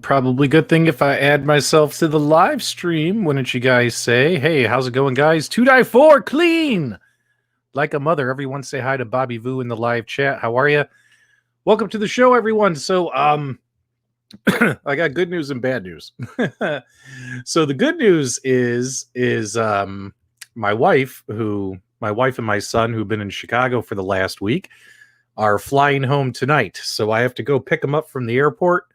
Probably a good thing if I add myself to the live stream. Wouldn't you guys say? Hey, how's it going, guys? 2-4 clean. Like a mother. Everyone say hi to Bobby Vu in the live chat. How are you? Welcome to the show, everyone. So, I got good news and bad news. So the good news is my wife and my son, who've been in Chicago for the last week, are flying home tonight. So I have to go pick them up from the airport.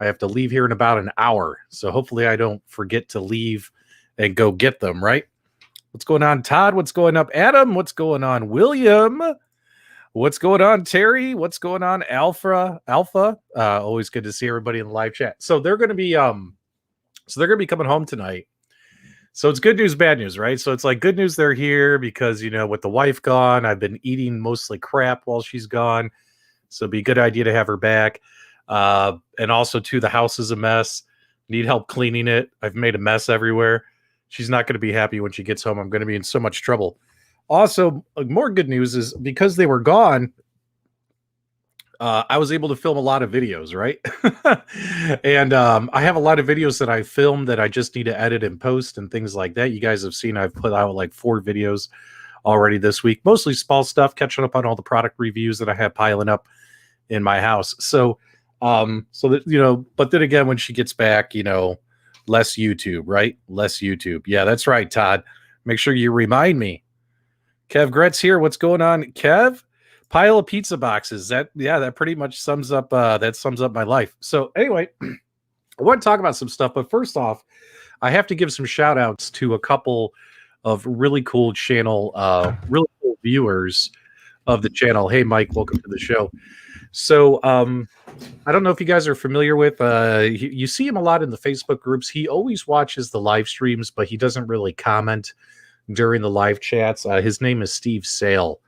I have to leave here in about an hour. So hopefully I don't forget to leave and go get them, right? What's going on, Todd? What's going up, Adam? What's going on, William? What's going on, Terry? What's going on, Alpha? Always good to see everybody in the live chat. So they're going to be coming home tonight. So it's good news, bad news, right? So it's like good news they're here because, you know, with the wife gone, I've been eating mostly crap while she's gone. So it'd be a good idea to have her back. And also, too, the house is a mess. Need help cleaning it. I've made a mess everywhere. She's not going to be happy when she gets home. I'm going to be in so much trouble. Also, more good news is because they were gone, I was able to film a lot of videos, right? And I have a lot of videos that I filmed that I just need to edit and post and things like that. You guys have seen I've put out like 4 videos already this week, mostly small stuff, catching up on all the product reviews that I have piling up in my house. So that, you know, but then again, when she gets back, you know, less YouTube, right? Less YouTube. Yeah, that's right, Todd. Make sure you remind me. Kev Gretz here. What's going on, Kev? Pile of pizza boxes. That pretty much sums up my life. So anyway, I want to talk about some stuff, but first off, I have to give some shout outs to a couple of really cool channel, really cool viewers of the channel. Hey, Mike, welcome to the show. So I don't know if you guys are familiar with, you see him a lot in the Facebook groups. He always watches the live streams, but he doesn't really comment during the live chats. His name is Steve Sale.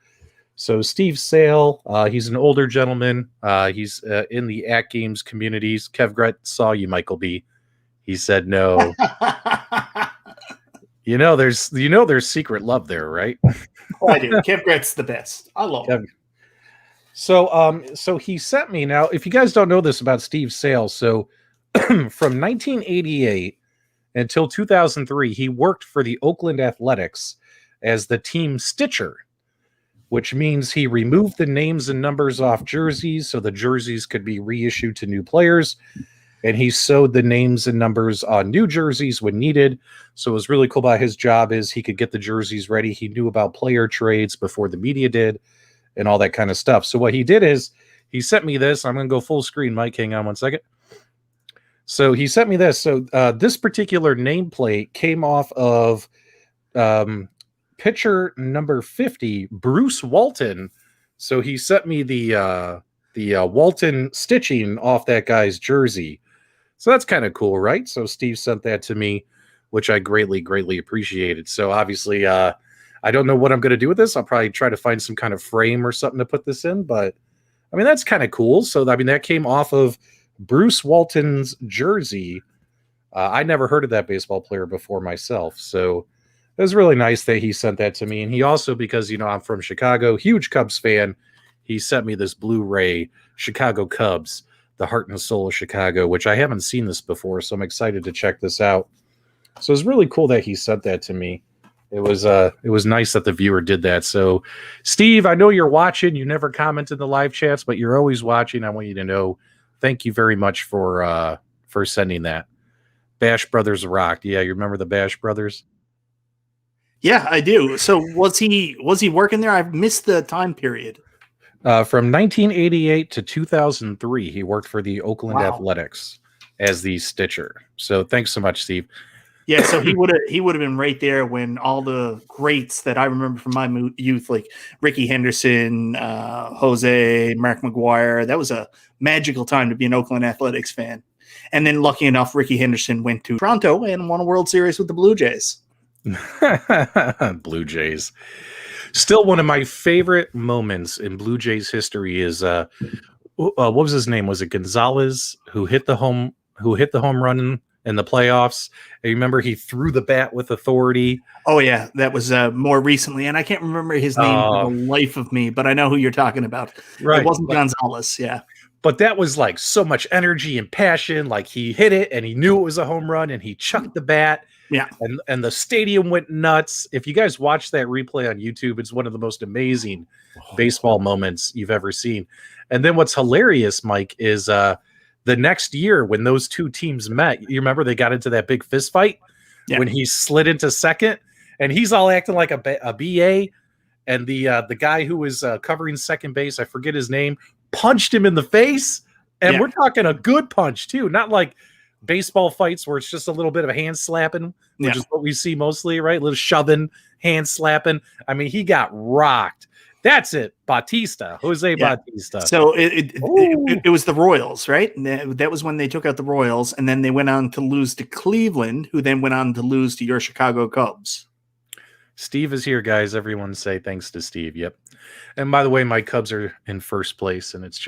So Steve Sale, he's an older gentleman. He's in the At Games communities. Kev Gret saw you, Michael B. He said no. there's secret love there, right? Oh, I do. Kev Gret's the best. I love him. So he sent me, now, if you guys don't know this about Steve Sale, so from 1988 until 2003, he worked for the Oakland Athletics as the team stitcher, which means he removed the names and numbers off jerseys so the jerseys could be reissued to new players, and he sewed the names and numbers on new jerseys when needed. So it was really cool about his job is he could get the jerseys ready. He knew about player trades before the media did, and all that kind of stuff. So what he did is he sent me this. I'm going to go full screen, Mike. Hang on one second. So he sent me this. So this particular nameplate came off of pitcher number 50, Bruce Walton. So he sent me the Walton stitching off that guy's jersey. So that's kind of cool, right? So Steve sent that to me, which I greatly, greatly appreciated. So obviously, I don't know what I'm going to do with this. I'll probably try to find some kind of frame or something to put this in, but I mean, that's kind of cool. So, I mean, that came off of Bruce Walton's jersey. I never heard of that baseball player before myself. So it was really nice that he sent that to me. And he also, because, you know, I'm from Chicago, huge Cubs fan, he sent me this Blu-ray, Chicago Cubs, the heart and soul of Chicago, which I haven't seen this before. So I'm excited to check this out. So it's really cool that he sent that to me. It was nice that the viewer did that. So, Steve, I know you're watching. You never comment in the live chats, but you're always watching. I want you to know, thank you very much for sending that. Bash Brothers rocked. Yeah, you remember the Bash Brothers? Yeah, I do. So was he working there? I've missed the time period. From 1988 to 2003, he worked for the Oakland Athletics as the stitcher. So thanks so much, Steve. Yeah, so he would have been right there when all the greats that I remember from my youth, like Ricky Henderson, Jose, Mark McGuire. That was a magical time to be an Oakland Athletics fan. And then, lucky enough, Ricky Henderson went to Toronto and won a World Series with the Blue Jays. Blue Jays. Still one of my favorite moments in Blue Jays history is what was his name? Was it Gonzalez who hit the home run in the playoffs? And you remember he threw the bat with authority. Oh yeah, that was more recently, and I can't remember his name for the life of me, but I know who you're talking about. Right, it wasn't Gonzalez. Yeah, But that was like so much energy and passion. Like he hit it and he knew it was a home run and he chucked the bat. Yeah. And the stadium went nuts. If you guys watch that replay on YouTube, it's one of the most amazing baseball moments you've ever seen. And then what's hilarious, Mike, is the next year when those two teams met, you remember they got into that big fist fight when he slid into second and he's all acting like a BA. And the guy who was covering second base, I forget his name, punched him in the face. And we're talking a good punch too, not like baseball fights where it's just a little bit of a hand slapping, which is what we see mostly, right? A little shoving, hand slapping. I mean, he got rocked. That's it. Jose Bautista. So it was the Royals, right? That was when they took out the Royals, and then they went on to lose to Cleveland, who then went on to lose to your Chicago Cubs. Steve is here, guys. Everyone say thanks to Steve. Yep. And by the way, my Cubs are in first place, and it's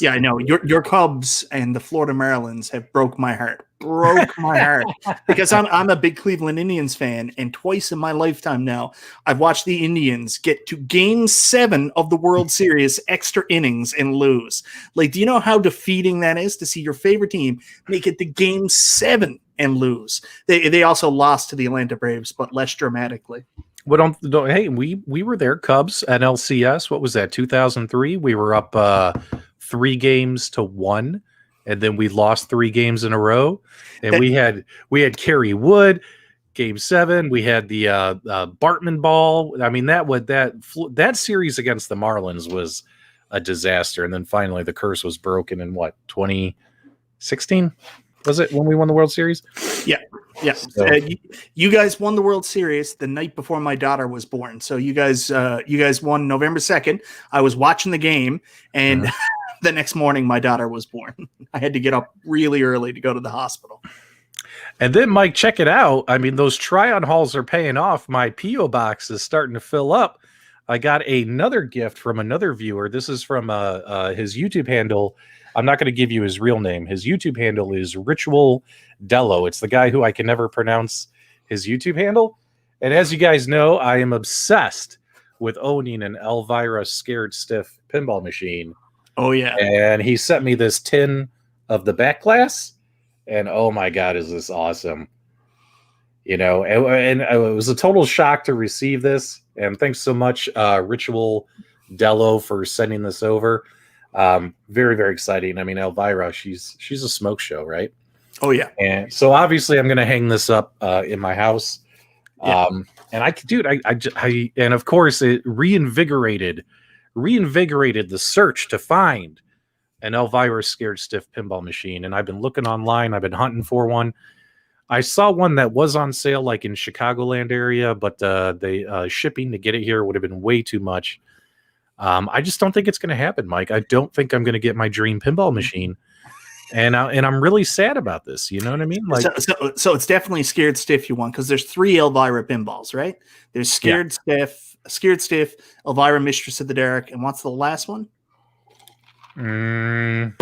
I know your Cubs and the Florida Marlins have broke my heart. Because I'm a big Cleveland Indians fan, and twice in my lifetime now, I've watched the Indians get to Game 7 of the World Series, extra innings, and lose. Like, do you know how defeating that is to see your favorite team make it to Game 7 and lose? They also lost to the Atlanta Braves, but less dramatically. Well, hey, we were there, Cubs at LCS. What was that, 2003? We were up 3-1, and then we lost 3 games in a row. And we had Kerry Wood, Game 7. We had the Bartman ball. I mean, that series against the Marlins was a disaster. And then finally, the curse was broken in 2016? Was it when we won the World Series? Yeah. So, you guys won the World Series the night before my daughter was born. So you guys won November 2nd. I was watching the game, and the next morning my daughter was born. I had to get up really early to go to the hospital. And then, Mike, check it out. I mean, those try-on hauls are paying off. My P.O. box is starting to fill up. I got another gift from another viewer. This is from his YouTube handle. I'm not going to give you his real name. His YouTube handle is Ritual Dello. It's the guy who I can never pronounce his YouTube handle. And as you guys know, I am obsessed with owning an Alvira Scared Stiff pinball machine. Oh, yeah. And he sent me this tin of the back glass. And oh, my God, is this awesome. You know, and it was a total shock to receive this. And thanks so much, Ritual Dello, for sending this over. Very, very exciting. I mean, Alvira, she's a smoke show, right? Oh yeah. And so obviously I'm going to hang this up in my house. Yeah. And and of course it reinvigorated the search to find an Alvira Scared Stiff pinball machine. And I've been looking online. I've been hunting for one. I saw one that was on sale like in Chicagoland area, but the shipping to get it here would have been way too much. I just don't think it's going to happen, Mike. I don't think I'm going to get my dream pinball machine, and I'm really sad about this. You know what I mean? Like, so it's definitely Scared Stiff you want, because there's 3 Elvira pinballs, right? There's Scared Stiff, Elvira Mistress of the Derrick, and what's the last one? Hang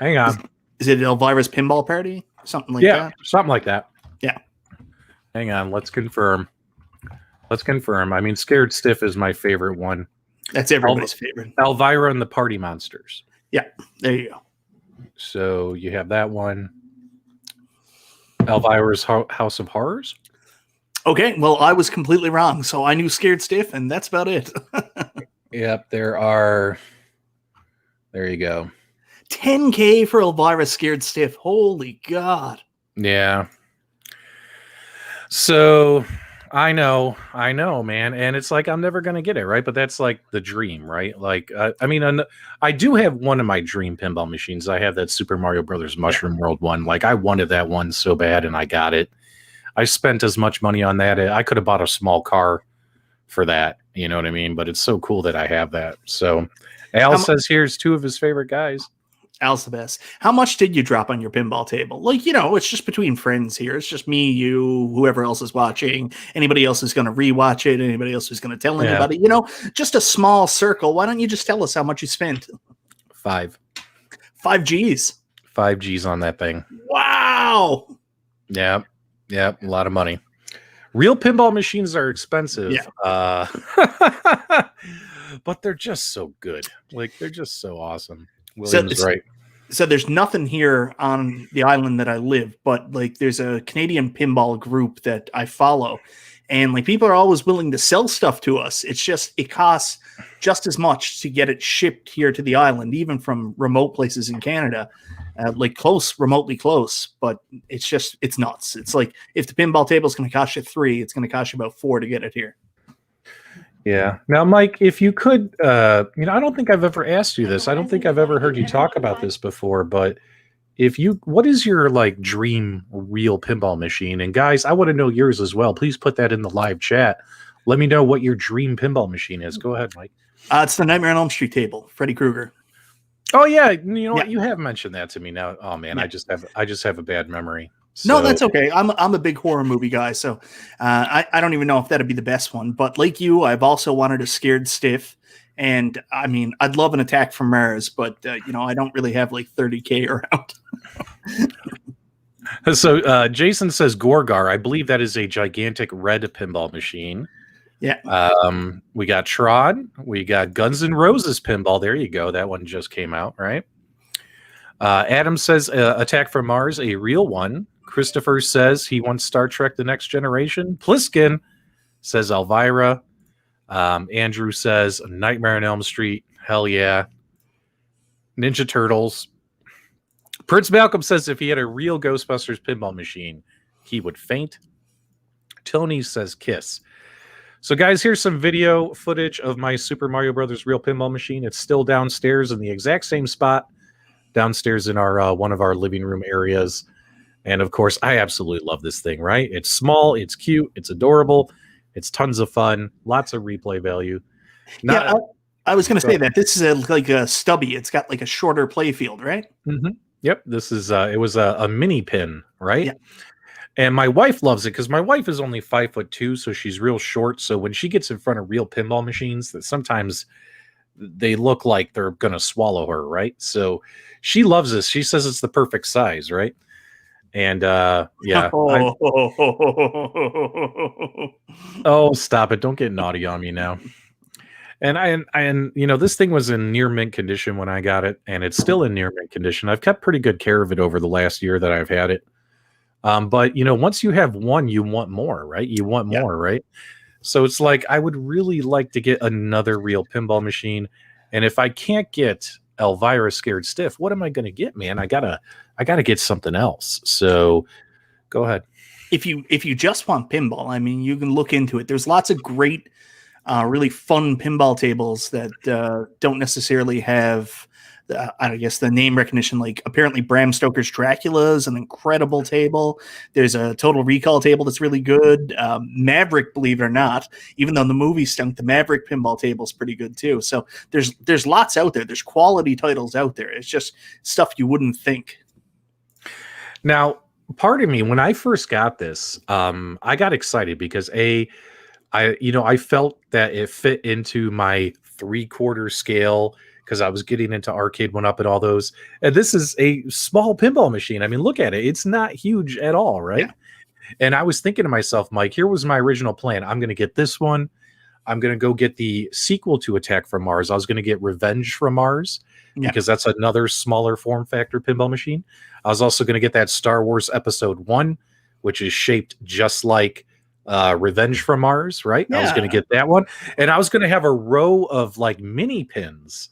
on. Is it Elvira's Pinball Party? Something like that? Yeah, something like that. Yeah. Hang on. Let's confirm. I mean, Scared Stiff is my favorite one. That's everybody's favorite. Alvira and the Party Monsters. Yeah, there you go. So you have that one. Elvira's House of Horrors. Okay, well, I was completely wrong. So I knew Scared Stiff, and that's about it. Yep, there you go. 10K for Elvira Scared Stiff. Holy God. Yeah. So I know, man. And it's like, I'm never going to get it, right? But that's like the dream, right? Like, I mean, I do have one of my dream pinball machines. I have that Super Mario Brothers Mushroom World one. Like, I wanted that one so bad, and I got it. I spent as much money on that. I could have bought a small car for that. You know what I mean? But it's so cool that I have that. So Al says here's 2 of his favorite guys. Al's the best. How much did you drop on your pinball table? Like, you know, it's just between friends here. It's just me, you, whoever else is watching, anybody else who's going to rewatch it, anybody else who's going to tell anybody, you know, just a small circle. Why don't you just tell us how much you spent? 5 G's. 5 G's on that thing. Wow. Yeah. A lot of money. Real pinball machines are expensive. Yeah. But they're just so good. Like, they're just so awesome. William's right. So there's nothing here on the island that I live, but like there's a Canadian pinball group that I follow, and like people are always willing to sell stuff to us. It's just it costs just as much to get it shipped here to the island, even from remote places in Canada, like remotely close. But it's nuts. It's like if the pinball table is going to cost you $3, it's going to cost you about $4 to get it here. Yeah. Now, Mike, if you could, I don't think I've ever asked you this. I don't think I've ever heard you talk about this before, but what is your like dream real pinball machine? And guys, I want to know yours as well. Please put that in the live chat. Let me know what your dream pinball machine is. Go ahead, Mike. It's the Nightmare on Elm Street table, Freddy Krueger. Oh yeah. You know what? You have mentioned that to me now. Oh man, I just have a bad memory. So. No, that's okay. I'm a big horror movie guy, so I don't even know if that'd be the best one. But like you, I've also wanted a Scared Stiff, and I mean, I'd love an Attack from Mars, but I don't really have like $30K around. So Jason says Gorgar. I believe that is a gigantic red pinball machine. Yeah. We got Tron. We got Guns N' Roses pinball. There you go. That one just came out, right? Adam says Attack from Mars, a real one. Christopher says he wants Star Trek The Next Generation. Pliskin says Alvira. Andrew says Nightmare on Elm Street. Hell yeah. Ninja Turtles. Prince Malcolm says if he had a real Ghostbusters pinball machine, he would faint. Tony says Kiss. So guys, here's some video footage of my Super Mario Brothers real pinball machine. It's still downstairs in the exact same spot, downstairs in our one of our living room areas. And of course, I absolutely love this thing, right? It's small, it's cute, it's adorable, it's tons of fun, lots of replay value. I was going to say that this is like a stubby. It's got like a shorter play field, right? Mm-hmm. Yep. This is it was a mini pin, right? Yeah. And my wife loves it because my wife is only 5'2", so she's real short. So when she gets in front of real pinball machines, that sometimes they look like they're gonna swallow her, right? So she loves this. She says it's the perfect size, right? And yeah. Oh, stop it! Don't get naughty on me now. And this thing was in near mint condition when I got it, and it's still in near mint condition. I've kept pretty good care of it over the last year that I've had it. But once you have one, you want more, right? You want more, right? So it's like I would really like to get another real pinball machine, and if I can't get Alvira Scared Stiff, what am I going to get, man? I gotta get something else. So go ahead. If you just want pinball, I mean, you can look into it. There's lots of great, really fun pinball tables that don't necessarily have, I guess, the name recognition. Like apparently Bram Stoker's Dracula is an incredible table. There's a Total Recall table that's really good. Maverick, believe it or not, even though the movie stunk, the Maverick pinball table is pretty good too. So there's lots out there. There's quality titles out there. It's just stuff you wouldn't think. Now, part of me, when I first got this, I got excited because I felt that it fit into my 3/4 scale because I was getting into Arcade 1-Up and all those. And this is a small pinball machine. I mean, look at it. It's not huge at all, right? Yeah. And I was thinking to myself, Mike, here was my original plan. I'm going to get this one. I'm going to go get the sequel to Attack from Mars. I was going to get Revenge from Mars because that's another smaller form factor pinball machine. I was also going to get that Star Wars Episode 1, which is shaped just like Revenge from Mars, right? Yeah. I was going to get that one. And I was going to have a row of like mini pins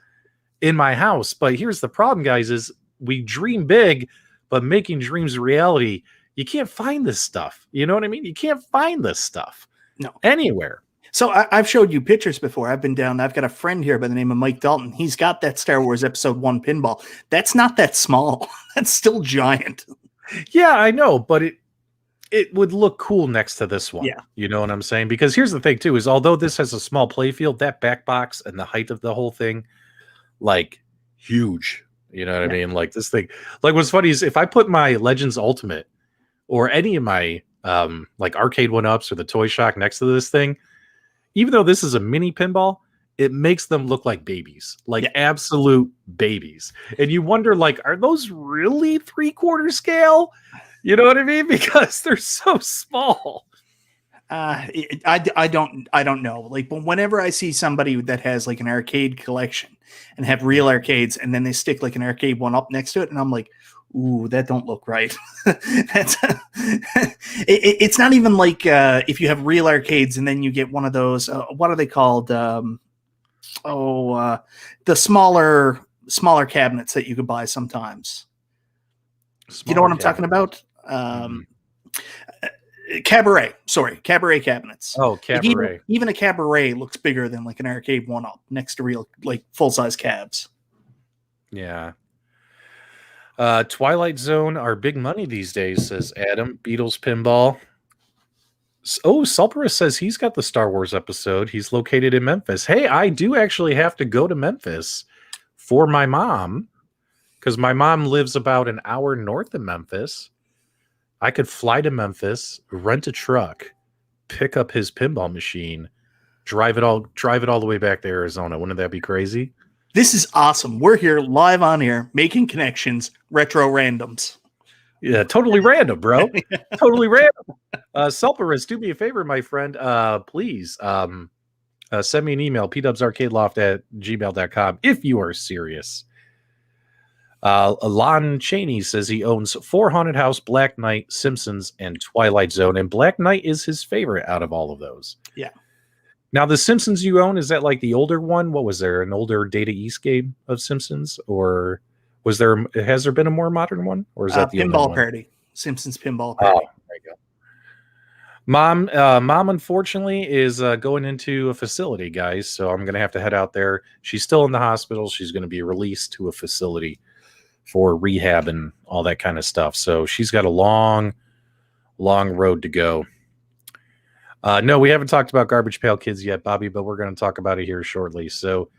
in my house. But here's the problem, guys, is we dream big, but making dreams a reality, you can't find this stuff. You know what I mean? You can't find this stuff anywhere. So I've showed you pictures before. I've been down. I've got a friend here by the name of Mike Dalton. He's got that Star Wars Episode 1 pinball. That's not that small. That's still giant. Yeah, I know, but it would look cool next to this one. Yeah. You know what I'm saying? Because here's the thing too, is although this has a small playfield, that back box and the height of the whole thing, like huge. You know what I mean? Like this thing, like what's funny is if I put my Legends Ultimate or any of my like Arcade 1-Ups or the Toy Shock next to this thing, even though this is a mini pinball, it makes them look like babies, like absolute babies. And you wonder, like, are those really 3/4 scale? You know what I mean? Because they're so small. I don't know. Like, but whenever I see somebody that has like an arcade collection and have real arcades, and then they stick like an arcade one up next to it, and I'm like, ooh, that don't look right. That's it's not even like if you have real arcades and then you get one of those. What are they called? The smaller cabinets that you could buy sometimes. You know what I'm talking about? Cabaret cabinets. Oh, cabaret. Like even a cabaret looks bigger than like an arcade one up next to real like full size cabs. Yeah. Twilight Zone are big money these days, says Adam. Beatles Pinball. Oh, Sulperus says he's got the Star Wars episode. He's located in Memphis. Hey, I do actually have to go to Memphis for my mom, because my mom lives about an hour north of Memphis. I could fly to Memphis, rent a truck, pick up his pinball machine, drive it all the way back to Arizona. Wouldn't that be crazy? This is awesome. We're here live on air, making connections, retro randoms. Yeah, totally random, bro. Totally random. Sulperus, do me a favor, my friend. Please send me an email, pdubsarcadeloft@gmail.com, if you are serious. Alon Cheney says he owns 4 Haunted House, Black Knight, Simpsons, and Twilight Zone, and Black Knight is his favorite out of all of those. Yeah. Now, the Simpsons you own, is that like the older one? What was there, an older Data East game of Simpsons, or has there been a more modern one, or is that the Pinball Party? Simpsons Pinball Party. Oh, there you go. Mom, unfortunately, is going into a facility, guys. So I'm going to have to head out there. She's still in the hospital. She's going to be released to a facility for rehab and all that kind of stuff. So she's got a long road to go. No, we haven't talked about Garbage Pail Kids yet, Bobby, but we're going to talk about it here shortly. So,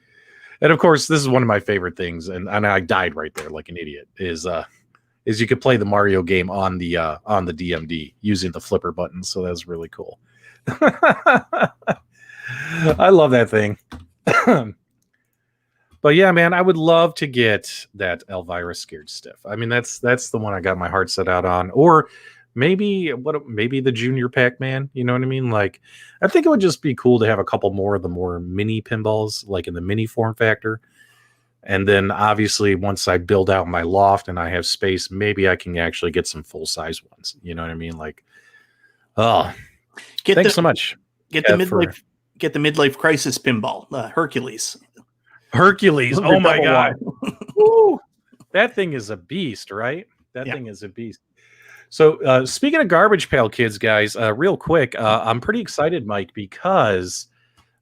and of course, this is one of my favorite things, and I died right there like an idiot, is you could play the Mario game on the DMD using the flipper button. So that's really cool. I love that thing. But yeah, man, I would love to get that Alvira Scared Stiff. I mean, that's the one I got my heart set out on. Or maybe the Junior Pac-Man, you know what I mean? Like, I think it would just be cool to have a couple more of the more mini pinballs, like in the mini form factor. And then obviously once I build out my loft and I have space, maybe I can actually get some full size ones. You know what I mean? Like, thanks so much. Get the midlife crisis pinball, Hercules. Oh my God. Woo, that thing is a beast, right? That thing is a beast. So speaking of Garbage Pail Kids, guys, real quick, I'm pretty excited, Mike, because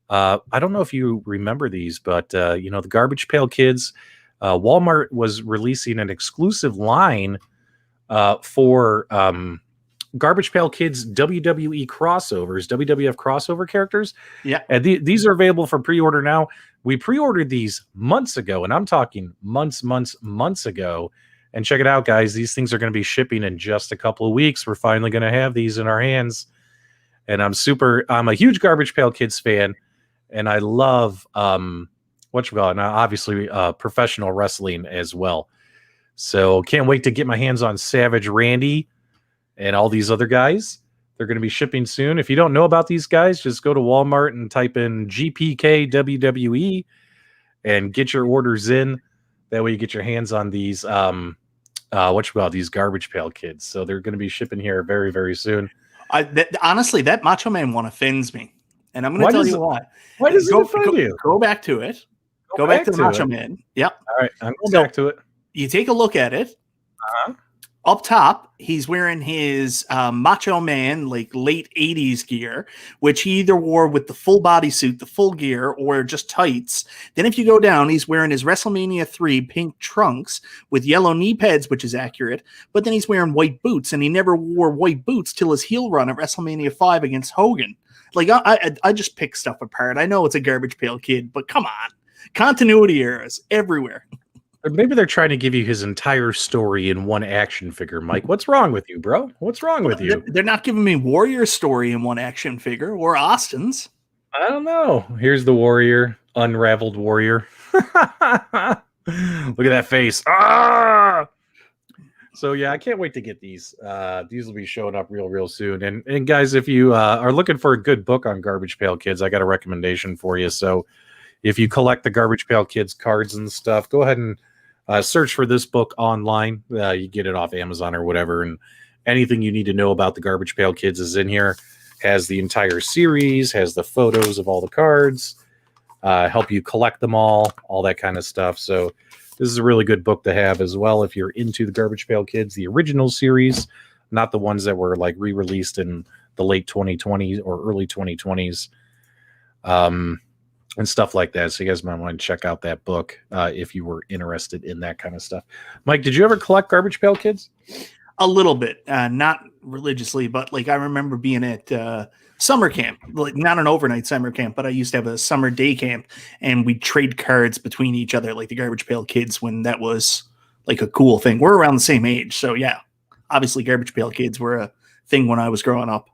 I don't know if you remember these, but the Garbage Pail Kids, Wal-Mart was releasing an exclusive line for Garbage Pail Kids WWE crossovers, WWF crossover characters. Yeah, and these are available for pre-order now. We pre-ordered these months ago, and I'm talking months ago. And check it out, guys. These things are going to be shipping in just a couple of weeks. We're finally going to have these in our hands, and I'm a huge Garbage Pail Kids fan. And I love obviously professional wrestling as well. So can't wait to get my hands on Savage Randy and all these other guys. They're going to be shipping soon. If you don't know about these guys, just go to Walmart and type in GPK WWE and get your orders in. That way you get your hands on these these Garbage Pail Kids. So they're going to be shipping here very, very soon. Honestly, that Macho Man one offends me. And I'm going to tell you why. Why does it offend you? Go back to it. Go back to the Macho Man. Yep. All right. I'm going back to it. You take a look at it. Uh-huh. Up top, he's wearing his Macho Man, like late 80s gear, which he either wore with the full bodysuit, the full gear, or just tights. Then if you go down, he's wearing his WrestleMania 3 pink trunks with yellow knee pads, which is accurate. But then he's wearing white boots, and he never wore white boots till his heel run at WrestleMania 5 against Hogan. Like, I just pick stuff apart. I know it's a Garbage Pail Kid, but come on. Continuity errors everywhere. Or maybe they're trying to give you his entire story in one action figure, Mike. What's wrong with you, bro? What's wrong with you? They're not giving me Warrior's story in one action figure or Austin's. I don't know. Here's the Warrior, unraveled Warrior. Look at that face. Ah! So yeah, I can't wait to get these. These will be showing up real soon. And guys, if you are looking for a good book on Garbage Pail Kids, I got a recommendation for you. So if you collect the Garbage Pail Kids cards and stuff, go ahead and search for this book online. You get it off Amazon or whatever, and anything you need to know about the Garbage Pail Kids is in here. Has the entire series, has the photos of all the cards, help you collect them all that kind of stuff. So this is a really good book to have as well if you're into the Garbage Pail Kids, the original series, not the ones that were like re-released in the late 2020s or early 2020s, and stuff like that. So you guys might want to check out that book if you were interested in that kind of stuff. Mike, did you ever collect Garbage Pail Kids? A little bit, not religiously, but like I remember being at summer camp, like not an overnight summer camp, but I used to have a summer day camp, and we'd trade cards between each other, like the Garbage Pail Kids, when that was like a cool thing. We're around the same age, so yeah, obviously Garbage Pail Kids were a thing when I was growing up.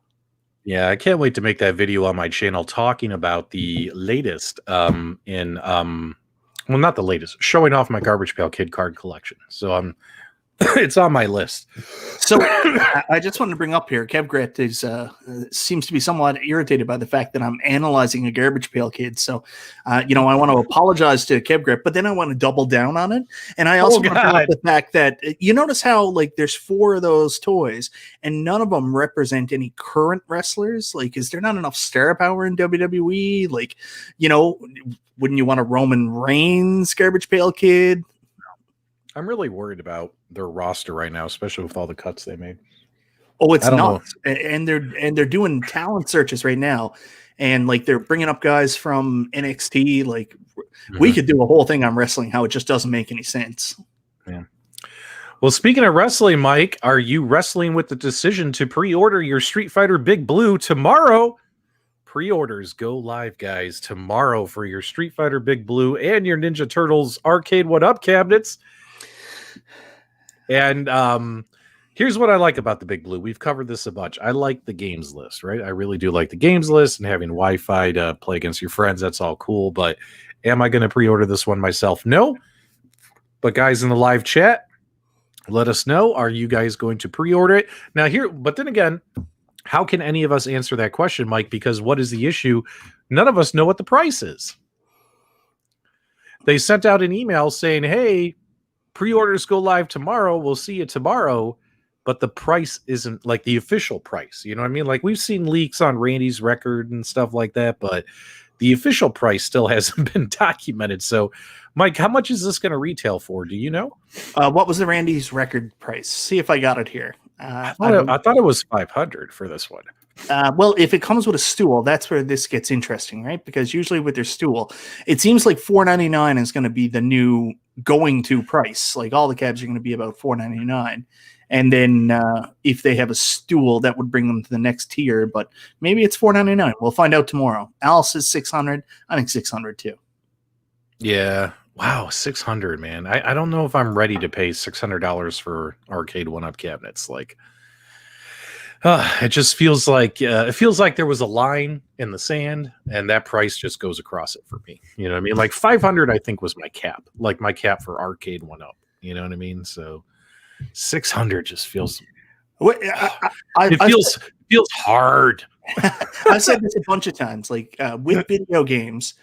Yeah, I can't wait to make that video on my channel talking about the latest well, not the latest, showing off my Garbage Pail Kid card collection. So it's on my list. So I just wanted to bring up here, Kevgret is seems to be somewhat irritated by the fact that I'm analyzing a Garbage Pail Kid. So, I want to apologize to Kevgret, but then I want to double down on it. And I also want to bring up the fact that you notice how like there's 4 of those toys and none of them represent any current wrestlers. Like, is there not enough star power in WWE? Like, wouldn't you want a Roman Reigns Garbage Pail Kid? I'm really worried about their roster right now, especially with all the cuts they made. Oh, it's nuts. And they're doing talent searches right now. And like they're bringing up guys from NXT. Like we could do a whole thing on wrestling, how it just doesn't make any sense. Yeah. Well, speaking of wrestling, Mike, are you wrestling with the decision to pre-order your Street Fighter Big Blue tomorrow? Pre-orders go live, guys, tomorrow for your Street Fighter Big Blue and your Ninja Turtles Arcade 1-Up cabinets. And here's what I like about the Big Blue. We've covered this a bunch. I like the games list, right? I really do like the games list and having Wi-Fi to play against your friends. That's all cool. But am I going to pre-order this one myself? No. But guys in the live chat, let us know. Are you guys going to pre-order it? Now but then again, how can any of us answer that question, Mike? Because what is the issue? None of us know what the price is. They sent out an email saying, hey, pre-orders go live tomorrow. We'll see you tomorrow. But the price isn't like the official price. You know what I mean? Like we've seen leaks on Randy's record and stuff like that, but the official price still hasn't been documented. So, Mike, how much is this going to retail for? Do you know? What was the Randy's record price? See if I got it here. I thought it was $500 for this one. Well, if it comes with a stool, that's where this gets interesting, right? Because usually with their stool, it seems like $4.99 is going to be the new going to price. Like all the cabs are going to be about $4.99. And then if they have a stool, that would bring them to the next tier. But maybe it's $4.99. We'll find out tomorrow. Al says $600. I think $600 too. Yeah. Wow, $600, man. I don't know if I'm ready to pay $600 for arcade 1-Up cabinets. Like, it just feels like there was a line in the sand, and that price just goes across it for me. You know what I mean? Like $500, I think, was my cap. Like my cap for arcade 1-Up. You know what I mean? So $600 just feels. It feels hard. I've said this a bunch of times. Like with video games,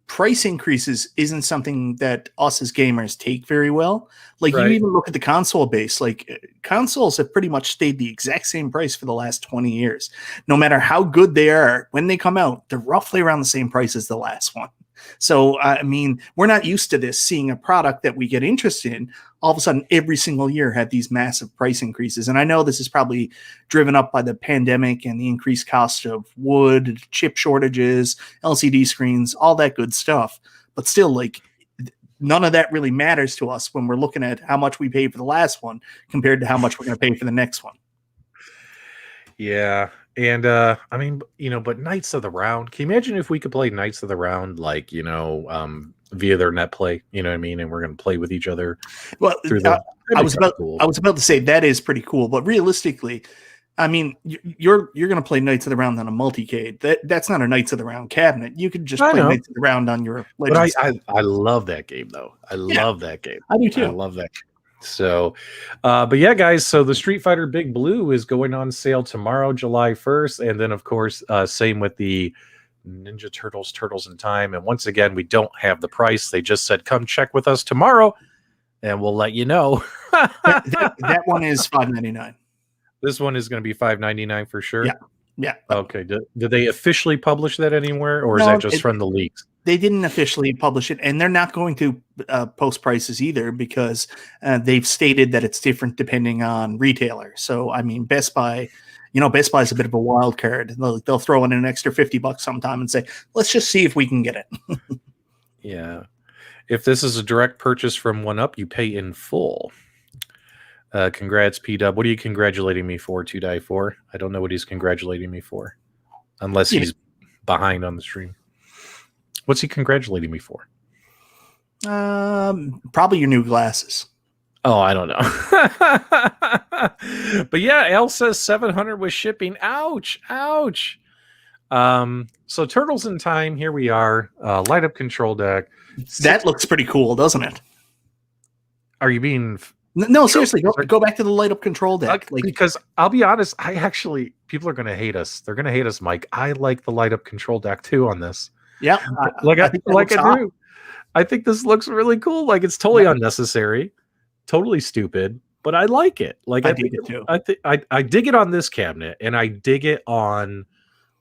price increases isn't something that us as gamers take very well. Like you even look at the console base, like consoles have pretty much stayed the exact same price for the last 20 years. No matter how good they are, when they come out, they're roughly around the same price as the last one. So, I mean, we're not used to this, seeing a product that we get interested in all of a sudden every single year have these massive price increases. And I know this is probably driven up by the pandemic and the increased cost of wood, chip shortages, LCD screens, all that good stuff. But still, like, none of that really matters to us when we're looking at how much we paid for the last one compared to how much we're going to pay for the next one. Yeah. And I mean, but Knights of the Round, can you imagine if we could play Knights of the Round, like, via their net play, you know what I mean? And we're going to play with each other. Well, I was about to say that is pretty cool, but realistically, I mean, you're going to play Knights of the Round on a multi-cade. That's not a Knights of the Round cabinet. You could just play Knights of the Round on your Legends. But I love that game, though. I love that game. I do too. I love that. So, but yeah, guys, so the Street Fighter Big Blue is going on sale tomorrow, July 1st. And then, of course, same with the Ninja Turtles, Turtles in Time. And once again, we don't have the price. They just said, come check with us tomorrow and we'll let you know. that one is $5.99. This one is going to be $5.99 for sure. Yeah. Okay. Did they officially publish that anywhere, or is that just from the leaks? They didn't officially publish it, and they're not going to post prices either because they've stated that it's different depending on retailer. So, I mean, Best Buy, Best Buy is a bit of a wild card. They'll throw in an extra $50 sometime and say, let's just see if we can get it. Yeah. If this is a direct purchase from 1UP, you pay in full. Congrats, PDub. What are you congratulating me for, 2Die4? I don't know what he's congratulating me for. Unless he's behind on the stream. What's he congratulating me for? Probably your new glasses. Oh, I don't know. But yeah, Al says 700 with shipping. Ouch. So Turtles in Time, here we are. Light up control deck. That looks pretty cool, doesn't it? Are you being... No, seriously, go back to the light up control deck. Because I'll be honest, people are going to hate us. They're going to hate us, Mike. I like the light up control deck too on this. Yeah. I do. I think this looks really cool. Like, it's totally unnecessary, totally stupid, but I like it. Like, I dig it too. I dig it on this cabinet, and I dig it on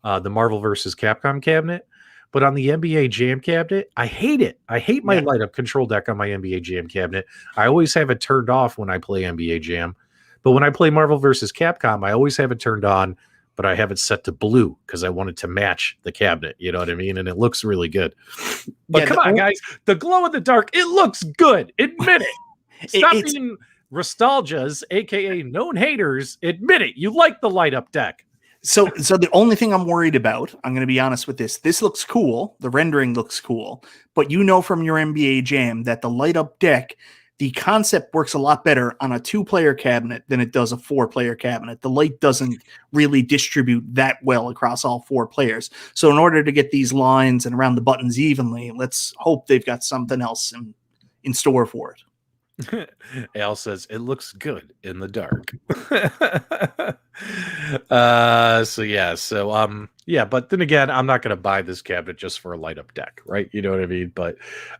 the Marvel vs. Capcom cabinet. But on the NBA Jam cabinet, I hate it. I hate my light up control deck on my NBA Jam cabinet. I always have it turned off when I play NBA Jam. But when I play Marvel vs. Capcom, I always have it turned on, but I have it set to blue because I want it to match the cabinet. You know what I mean? And it looks really good. But come on, guys. The glow in the dark, it looks good. Admit it. Stop being nostalgias, a.k.a. known haters. Admit it. You like the light up deck. So the only thing I'm worried about, I'm going to be honest with this looks cool. The rendering looks cool. But from your NBA Jam that the light up deck, the concept works a lot better on a 2-player cabinet than it does a 4-player cabinet. The light doesn't really distribute that well across all 4 players. So in order to get these lines and around the buttons evenly, let's hope they've got something else in store for it. Al says it looks good in the dark. But then again, I'm not going to buy this cabinet just for a light up deck, right? You know what I mean? But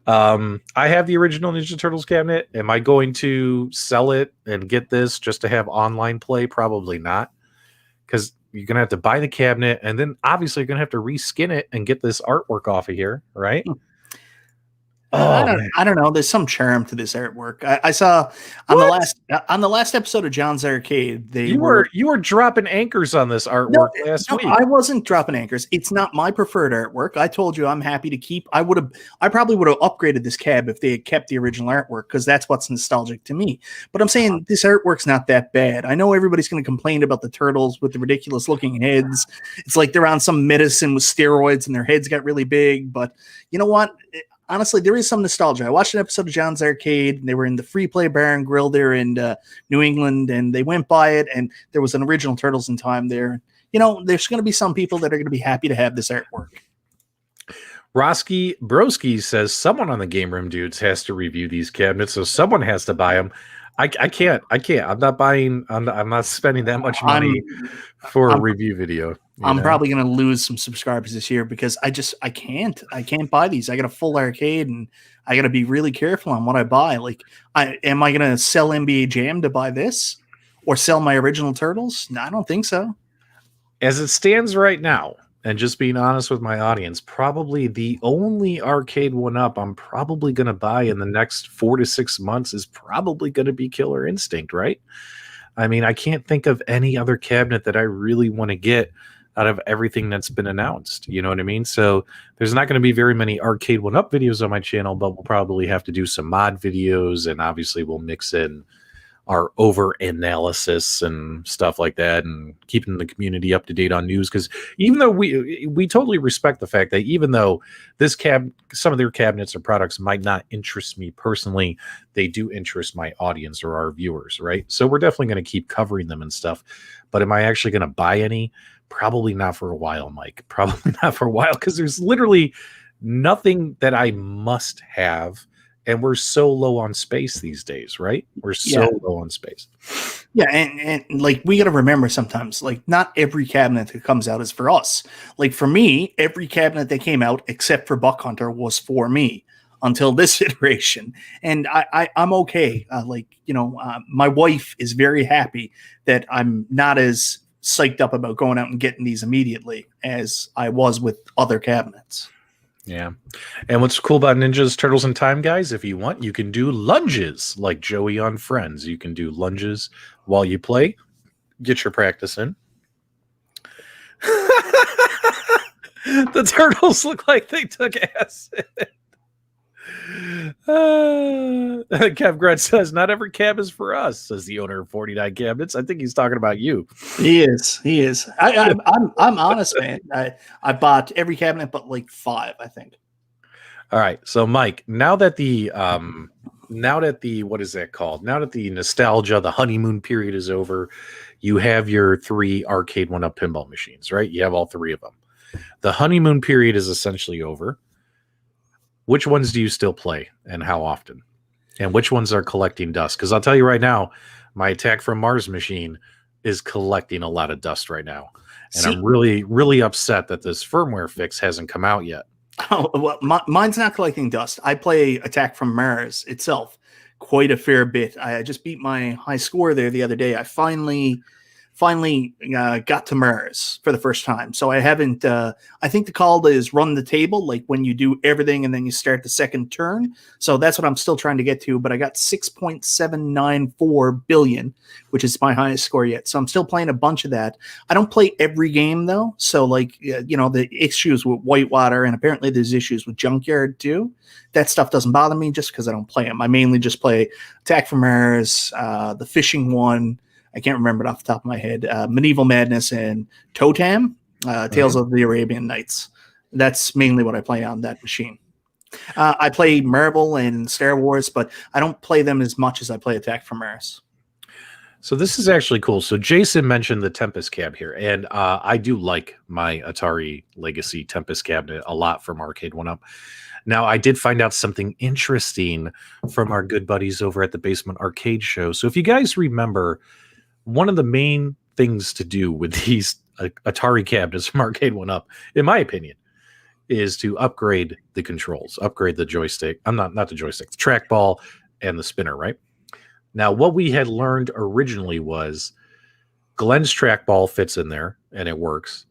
I have the original Ninja Turtles cabinet. Am I going to sell it and get this just to have online play? Probably not, because you're going to have to buy the cabinet, and then obviously you're going to have to reskin it and get this artwork off of here, right? I don't know. There's some charm to this artwork. I saw on the last episode of John's Arcade. You were dropping anchors on this artwork last week. I wasn't dropping anchors. It's not my preferred artwork. I told you I'm happy to keep. I probably would have upgraded this cab if they had kept the original artwork because that's what's nostalgic to me. But I'm saying this artwork's not that bad. I know everybody's going to complain about the turtles with the ridiculous looking heads. It's like they're on some medicine with steroids and their heads got really big. But you know what? Honestly, there is some nostalgia. I watched an episode of John's Arcade, and they were in the Free Play Bar and Grill there in New England, and they went by it, and there was an original Turtles in Time there. There's going to be some people that are going to be happy to have this artwork. Roski Broski says someone on the Game Room Dudes has to review these cabinets, so someone has to buy them. I can't. I'm not buying. I'm not spending that much money for a review video. I'm probably going to lose some subscribers this year because I can't buy these. I got a full arcade and I got to be really careful on what I buy. Like, am I going to sell NBA Jam to buy this or sell my original Turtles? No, I don't think so. As it stands right now, and just being honest with my audience, probably the only arcade 1UP I'm probably going to buy in the next 4 to 6 months is probably going to be Killer Instinct, right? I mean, I can't think of any other cabinet that I really want to get out of everything that's been announced. You know what I mean? So there's not going to be very many arcade 1UP videos on my channel, but we'll probably have to do some mod videos, and obviously we'll mix in our over analysis and stuff like that, and keeping the community up to date on news. Because even though we totally respect the fact that even though some of their cabinets or products might not interest me personally, they do interest my audience or our viewers, right? So we're definitely going to keep covering them and stuff. But am I actually going to buy any? Probably not for a while, Mike. Probably not for a while, because there's literally nothing that I must have And we're so low on space these days, right? We're so low on space. Yeah, and like we got to remember sometimes, like not every cabinet that comes out is for us. Like for me, every cabinet that came out except for Buck Hunter was for me until this iteration, and I'm okay. My wife is very happy that I'm not as psyched up about going out and getting these immediately as I was with other cabinets. Yeah. And what's cool about Ninjas, Turtles in Time, guys, if you want, you can do lunges like Joey on Friends. You can do lunges while you play. Get your practice in. The turtles look like they took acid. Kev Gretz says, not every cab is for us, says the owner of 49 Cabinets. I think he's talking about you. He is. I'm honest, man. I bought every cabinet but like 5, I think. All right. So Mike, now that the what is that called? Now that the nostalgia, the honeymoon period is over, you have your 3 arcade 1-up pinball machines, right? You have all 3 of them. The honeymoon period is essentially over. Which ones do you still play and how often? And which ones are collecting dust? Because I'll tell you right now, my Attack from Mars machine is collecting a lot of dust right now. And I'm really, really upset that this firmware fix hasn't come out yet. Oh, well, mine's not collecting dust. I play Attack from Mars itself quite a fair bit. I just beat my high score there the other day. I finally got to Mars for the first time. So I haven't, I think the call is run the table, like when you do everything and then you start the second turn. So that's what I'm still trying to get to, but I got 6.794 billion, which is my highest score yet. So I'm still playing a bunch of that. I don't play every game though. So like, the issues with Whitewater, and apparently there's issues with Junkyard too. That stuff doesn't bother me just because I don't play them. I mainly just play Attack from Mars, the fishing one. I can't remember it off the top of my head. Medieval Madness and Totem, Tales of the Arabian Nights. That's mainly what I play on that machine. I play Marvel and Star Wars, but I don't play them as much as I play Attack from Mars. So this is actually cool. So Jason mentioned the Tempest cab here, and I do like my Atari Legacy Tempest cabinet a lot from Arcade 1-Up. Now, I did find out something interesting from our good buddies over at the Basement Arcade Show. So if you guys remember, one of the main things to do with these Atari cabinets from Arcade 1-Up, in my opinion, is to upgrade the controls, upgrade the joystick. Not the joystick, the trackball and the spinner, right? Now, what we had learned originally was Glenn's trackball fits in there and it works,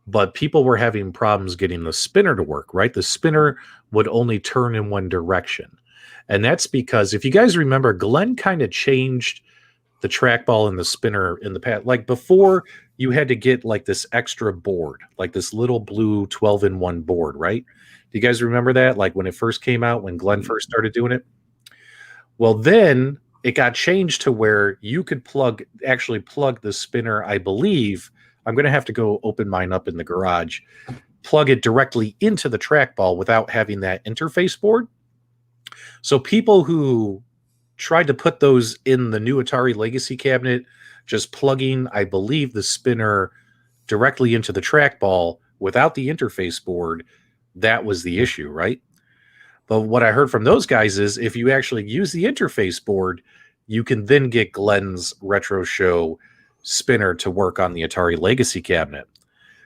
but people were having problems getting the spinner to work, right? The spinner would only turn in one direction. And that's because, if you guys remember, Glenn kind of changed the trackball and the spinner in the past. Like before, you had to get like this extra board, like this little blue 12-in-1 board, right? Do you guys remember that? Like when it first came out, when Glenn first started doing it? Well, then it got changed to where you could actually plug the spinner, I believe. I'm going to have to go open mine up in the garage, plug it directly into the trackball without having that interface board. So people who tried to put those in the new Atari Legacy cabinet, just plugging, I believe, the spinner directly into the trackball without the interface board, that was the issue, right? But what I heard from those guys is if you actually use the interface board, you can then get Glenn's Retro Show spinner to work on the Atari Legacy cabinet.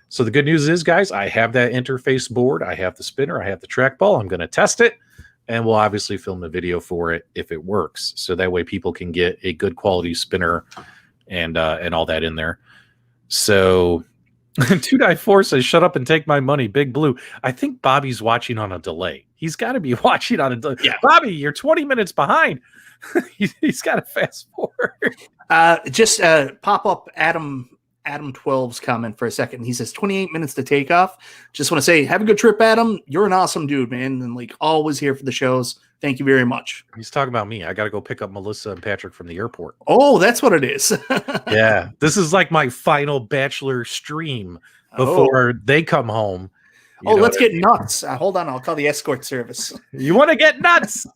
So the good news is, guys, I have that interface board. I have the spinner. I have the trackball. I'm going to test it. And we'll obviously film a video for it if it works. So that way people can get a good quality spinner and all that in there. So 2Die4 says, shut up and take my money, Big Blue. I think Bobby's watching on a delay. He's got to be watching on a delay. Yeah. Bobby, you're 20 minutes behind. He's got to fast forward. Just pop up Adam 12's comment for a second. He says 28 minutes to take off. Just want to say, have a good trip, Adam. You're an awesome dude, man. And like always here for the shows. Thank you very much. He's talking about me. I got to go pick up Melissa and Patrick from the airport. Oh, that's what it is. Yeah. This is like my final Bachelor stream before they come home. Let's get nuts. Hold on. I'll call the escort service. You want to get nuts?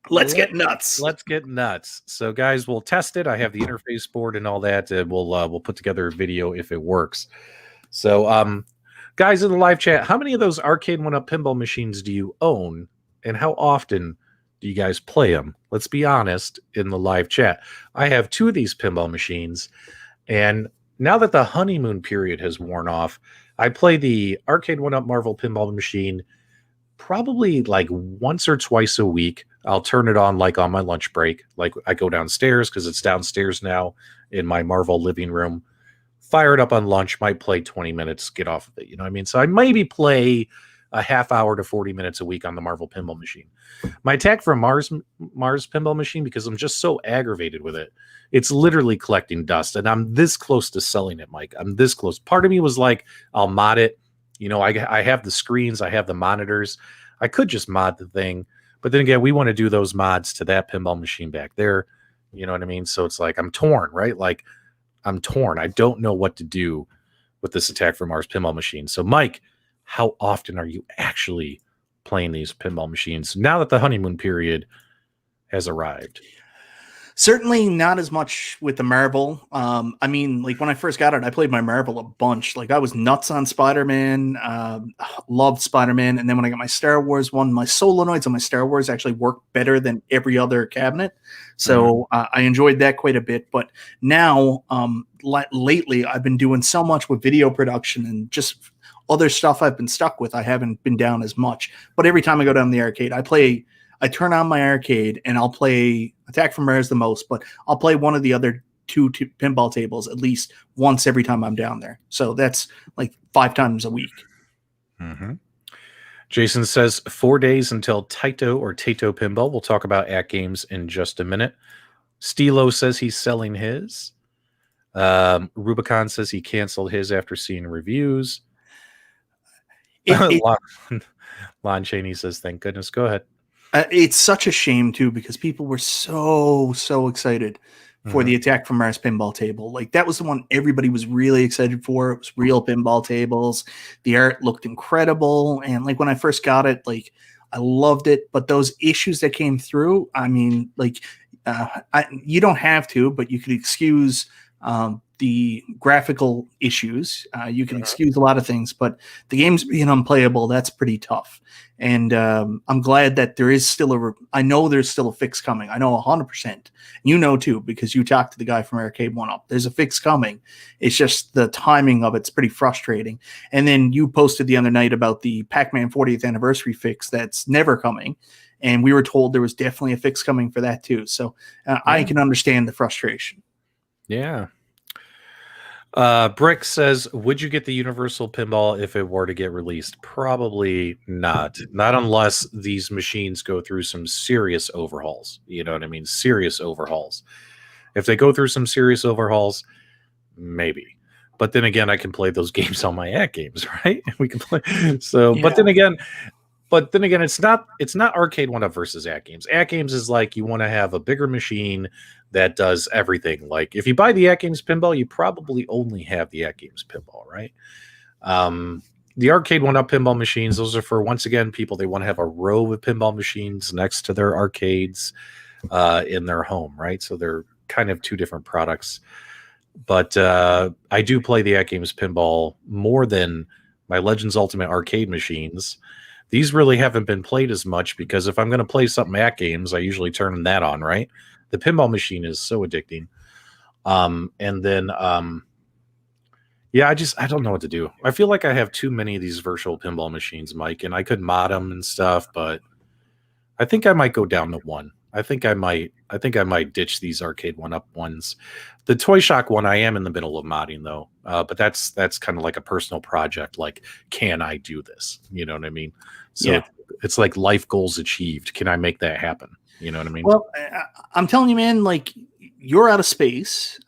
Let's get nuts. Let's get nuts. So, guys, we'll test it. I have the interface board and all that. We'll put together a video if it works. So, guys in the live chat, how many of those Arcade 1-Up pinball machines do you own, and how often Do you guys play them? Let's be honest in the live chat. I have 2 of these pinball machines, and now that the honeymoon period has worn off, I play the Arcade 1-Up Marvel pinball machine probably like once or twice a week. I'll turn it on like on my lunch break. Like I go downstairs because it's downstairs now in my Marvel living room. Fire it up on lunch, might play 20 minutes, get off of it. You know what I mean? So I maybe play a half hour to 40 minutes a week on the Marvel pinball machine. My Attack from Mars pinball machine, because I'm just so aggravated with it, it's literally collecting dust, and I'm this close to selling it, Mike. I'm this close. Part of me was like, I'll mod it. You know, I have the screens, I have the monitors. I could just mod the thing, but then again, we want to do those mods to that pinball machine back there. You know what I mean? So it's like I'm torn, right? Like I'm torn. I don't know what to do with this Attack from Mars pinball machine. So, Mike, how often are you actually playing these pinball machines now that the honeymoon period has arrived? Certainly not as much with the Marvel. I mean, like when I first got it, I played my Marvel a bunch. Like I was nuts on Spider-Man, loved Spider-Man. And then when I got my Star Wars one, my solenoids on my Star Wars actually work better than every other cabinet. So I enjoyed that quite a bit. But now, lately, I've been doing so much with video production and just other stuff I've been stuck with. I haven't been down as much. But every time I go down the arcade, I turn on my arcade and I'll play Attack from Mars the most, but I'll play one of the other two pinball tables at least once every time I'm down there. So that's like 5 times a week. Mm-hmm. Jason says 4 days until Taito or Tato pinball. We'll talk about at games in just a minute. Stilo says he's selling his. Rubicon says he canceled his after seeing reviews. Lon Chaney says, thank goodness. Go ahead. It's such a shame, too, because people were so excited for the Attack from Mars pinball table. Like, that was the one everybody was really excited for. It was real pinball tables. The art looked incredible. And, like, when I first got it, like, I loved it. But those issues that came through, I mean, like, you don't have to, but you could excuse the graphical issues. You can excuse a lot of things, but the game's being unplayable, that's pretty tough. And I'm glad that there is still I know there's still a fix coming. I know 100%. You know too, because you talked to the guy from Arcade 1-Up. There's a fix coming. It's just the timing of it's pretty frustrating. And then you posted the other night about the Pac-Man 40th anniversary fix that's never coming. And we were told there was definitely a fix coming for that too. So I can understand the frustration. Yeah. Brick says, would you get the Universal Pinball if it were to get released? Probably not. Not unless these machines go through some serious overhauls. You know what I mean? Serious overhauls. If they go through some serious overhauls, maybe. But then again, I can play those games on my at games, right? We can play. So, yeah. But then again, it's not Arcade 1-Up versus at games. At games is like you want to have a bigger machine that does everything. Like if you buy the at games pinball, you probably only have the at games pinball, right? The Arcade 1-Up pinball machines, those are for, once again, people, they want to have a row of pinball machines next to their arcades in their home, right? So they're kind of 2 different products. But I do play the at games pinball more than my Legends Ultimate arcade machines. These really haven't been played as much because if I'm going to play something at games, I usually turn that on, right? The pinball machine is so addicting. And then, I don't know what to do. I feel like I have too many of these virtual pinball machines, Mike, and I could mod them and stuff, but I think I might go down to 1. I think I might ditch these Arcade 1-Up ones. The Toy Shock one, I am in the middle of modding though. But that's kind of like a personal project. Like, can I do this? You know what I mean? So it's like life goals achieved. Can I make that happen? You know what I mean? Well, I'm telling you, man, like you're out of space.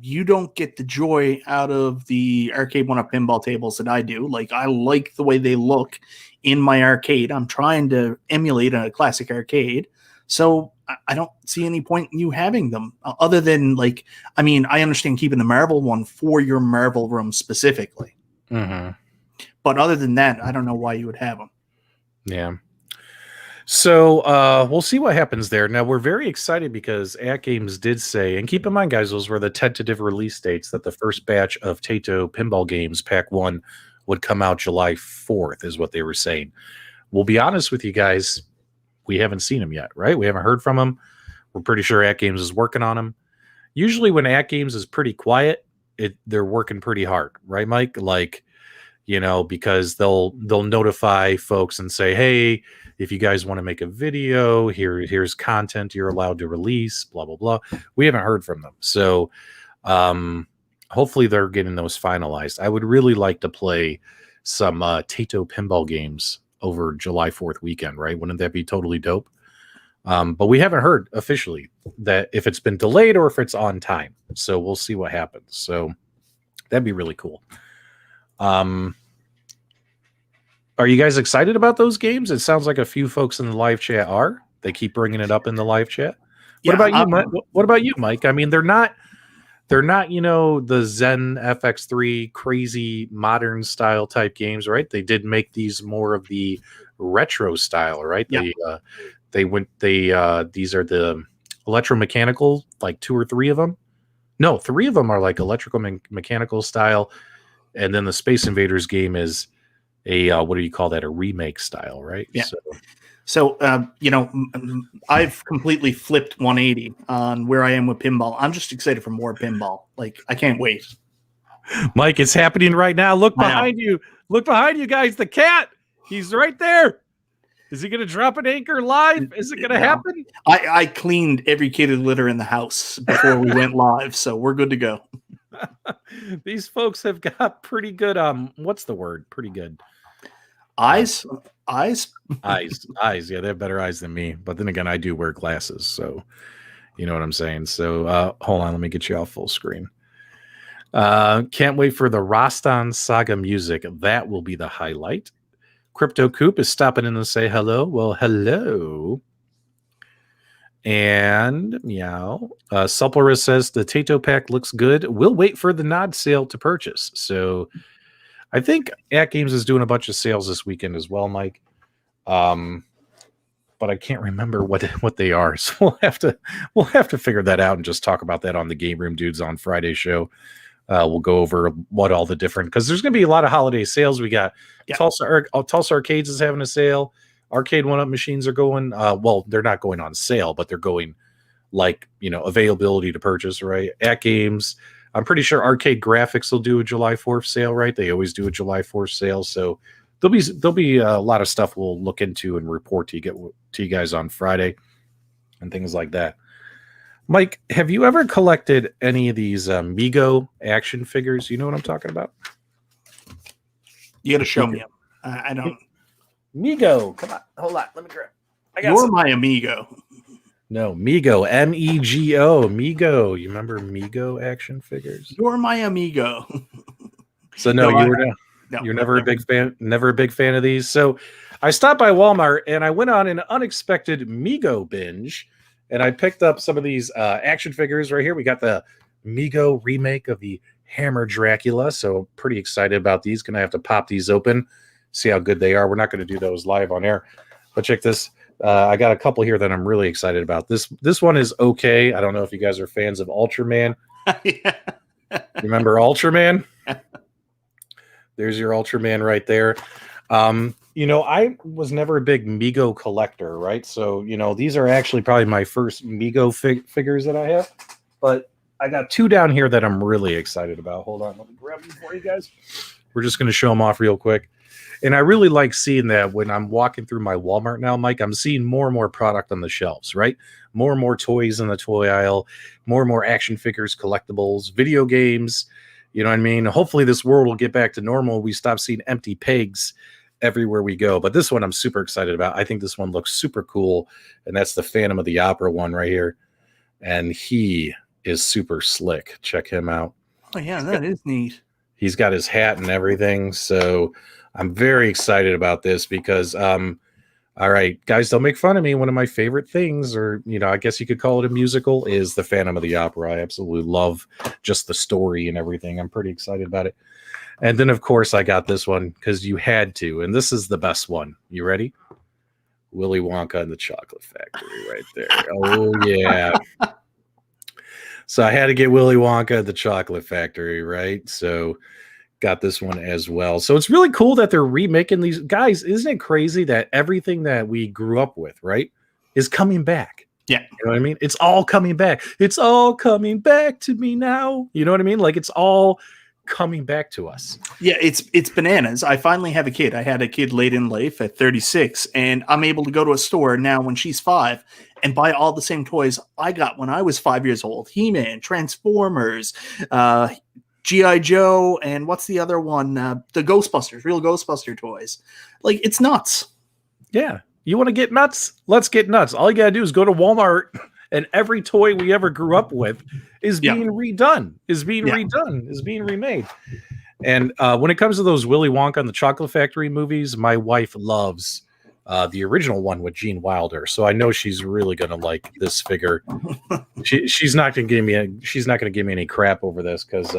You don't get the joy out of the Arcade 1-Up pinball tables that I do. Like, I like the way they look in my arcade. I'm trying to emulate a classic arcade. So I don't see any point in you having them other than like, I mean, I understand keeping the Marvel one for your Marvel room specifically. Mm-hmm. But other than that, I don't know why you would have them. Yeah. So we'll see what happens there. Now, we're very excited because At Games did say, and keep in mind, guys, those were the tentative release dates, that the first batch of Taito pinball games, Pack 1, would come out July 4th, is what they were saying. We'll be honest with you guys. we haven't seen them yet, right? We haven't heard from them. We're pretty sure At Games is working on them. Usually when At Games is pretty quiet, they're working pretty hard, right, Mike? Like, because they'll notify folks and say, hey, if you guys want to make a video, here's content you're allowed to release, blah, blah, blah. We haven't heard from them. So hopefully they're getting those finalized. I would really like to play some Tato pinball games over July 4th weekend, right? Wouldn't that be totally dope? But we haven't heard officially that if it's been delayed or if it's on time. So we'll see what happens. So that'd be really cool. Are you guys excited about those games? It sounds like a few folks in the live chat are. They keep bringing it up in the live chat. What about you, Mike? What about you, Mike? I mean, they're not, the Zen FX3 crazy modern style type games, right? They did make these more of the retro style, right? Yeah. These are the electromechanical, like 2 or 3 of them. No, 3 of them are like electrical mechanical style. And then the Space Invaders game is a, what do you call that? A remake style, right? Yeah. So, I've completely flipped 180 on where I am with pinball. I'm just excited for more pinball. Like, I can't wait. Mike, it's happening right now. Look behind you. Look behind you guys. The cat. He's right there. Is he going to drop an anchor live? Is it going to happen? I cleaned every kitted litter in the house before we went live, so we're good to go. These folks have got pretty good, what's the word? Pretty good. Eyes. Yeah, they have better eyes than me. But then again, I do wear glasses, so you know what I'm saying. So hold on, let me get you off full screen. Can't wait for the Rastan Saga music. That will be the highlight. Crypto Coop is stopping in to say hello. Well, hello. And meow. Supplerus says the Tato pack looks good. We'll wait for the nod sale to purchase. So I think At Games is doing a bunch of sales this weekend as well, Mike. But I can't remember what they are. So we'll have to figure that out and just talk about that on the Game Room Dudes on Friday show. We'll go over what all the different, because there's going to be a lot of holiday sales. We got Tulsa Arcades is having a sale. Arcade 1-Up machines are going, well, they're not going on sale, but they're going like, availability to purchase, right? At Games, I'm pretty sure Arcade Graphics will do a July 4th sale, right? They always do a July 4th sale. So there'll be a lot of stuff we'll look into and report to you guys on Friday and things like that. Mike, have you ever collected any of these MEGO action figures? You know what I'm talking about? You got to show me them. I don't. MEGO, come on, hold on, let me grab. You're my amigo. No, MEGO, MEGO, MEGO. You remember MEGO action figures? You're my amigo. So you're never a big fan of these. So I stopped by Walmart and I went on an unexpected MEGO binge, and I picked up some of these action figures right here. We got the MEGO remake of the Hammer Dracula, so pretty excited about these. Gonna have to pop these open, see how good they are. We're not going to do those live on air, but check this. I got a couple here that I'm really excited about. This one is okay. I don't know if you guys are fans of Ultraman. Yeah. Remember Ultraman? There's your Ultraman right there. I was never a big MEGO collector, right? So, these are actually probably my first MEGO figures that I have, but I got 2 down here that I'm really excited about. Hold on, let me grab them for you guys. We're just going to show them off real quick. And I really like seeing that when I'm walking through my Walmart now, Mike. I'm seeing more and more product on the shelves, right? More and more toys in the toy aisle, more and more action figures, collectibles, video games. You know what I mean? Hopefully this world will get back to normal. We stop seeing empty pegs everywhere we go. But this one I'm super excited about. I think this one looks super cool. And that's the Phantom of the Opera one right here. And he is super slick. Check him out. Oh, yeah, that is neat. He's got his hat and everything. So I'm very excited about this because, all right, guys, don't make fun of me. One of my favorite things, or, I guess you could call it a musical, is the Phantom of the Opera. I absolutely love just the story and everything. I'm pretty excited about it. And then, of course, I got this one because you had to. And this is the best one. You ready? Willy Wonka and the Chocolate Factory right there. Oh, yeah. So I had to get Willy Wonka at the Chocolate Factory, right? So got this one as well. So it's really cool that they're remaking these. Guys, isn't it crazy that everything that we grew up with, right, is coming back? Yeah. You know what I mean? It's all coming back. It's all coming back to me now. You know what I mean? Like, it's all coming back to us. Yeah, it's bananas. I finally have a kid. I had a kid late in life at 36, and I'm able to go to a store now when she's 5 and buy all the same toys I got when I was 5 years old. He-Man, Transformers, G.I. Joe, and what's the other one? The Ghostbusters, real Ghostbuster toys. Like, it's nuts. Yeah. You want to get nuts? Let's get nuts. All you got to do is go to Walmart, and every toy we ever grew up with is being redone, is being remade. And when it comes to those Willy Wonka and the Chocolate Factory movies, my wife loves the original one with Gene Wilder. So I know she's really going to like this figure. She's not going to give me any crap over this because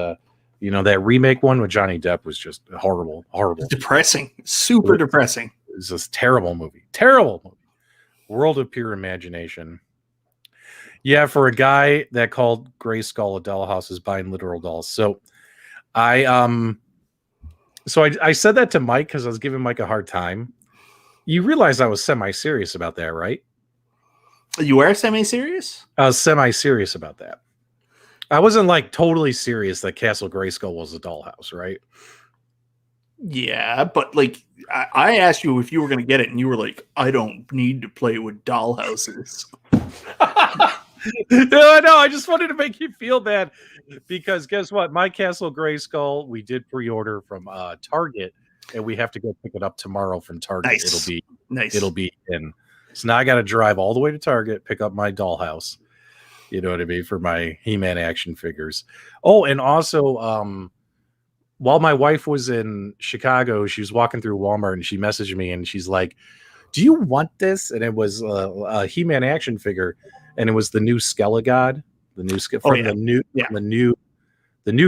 you know, that remake one with Johnny Depp was just horrible. Depressing. Super depressing. It's this terrible movie. Terrible movie. World of pure imagination. Yeah, for a guy that called Grayskull a dollhouse is buying literal dolls. So I said that to Mike because I was giving Mike a hard time. You realize I was semi-serious about that, right? You were semi-serious? I was semi-serious about that. I wasn't like totally serious that Castle Grayskull was a dollhouse, right? Yeah, but like I asked you if you were going to get it, and you were like, "I don't need to play with dollhouses." No, I just wanted to make you feel bad because guess what? My Castle Grayskull we did pre-order from Target, and we have to go pick it up tomorrow from Target. Nice. It'll be in. So now I got to drive all the way to Target, pick up my dollhouse. You know what I mean, for my He-Man action figures. Oh, and also, while my wife was in Chicago, she was walking through Walmart and she messaged me and she's like, "Do you want this?" And it was a He-Man action figure, and it was the new Skelegod, the new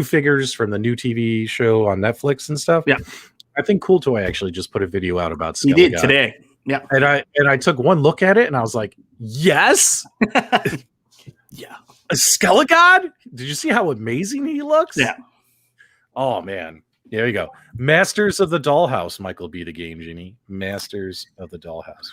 figures from the new TV show on Netflix and stuff. Yeah, I think Cool Toy actually just put a video out about Skelegod. He did today. Yeah, and I took one look at it and I was like, yes. Yeah. A Skelegod? Did you see how amazing he looks? Yeah. Oh, man. There you go. Masters of the Dollhouse, Michael B. the Game Genie. Masters of the Dollhouse.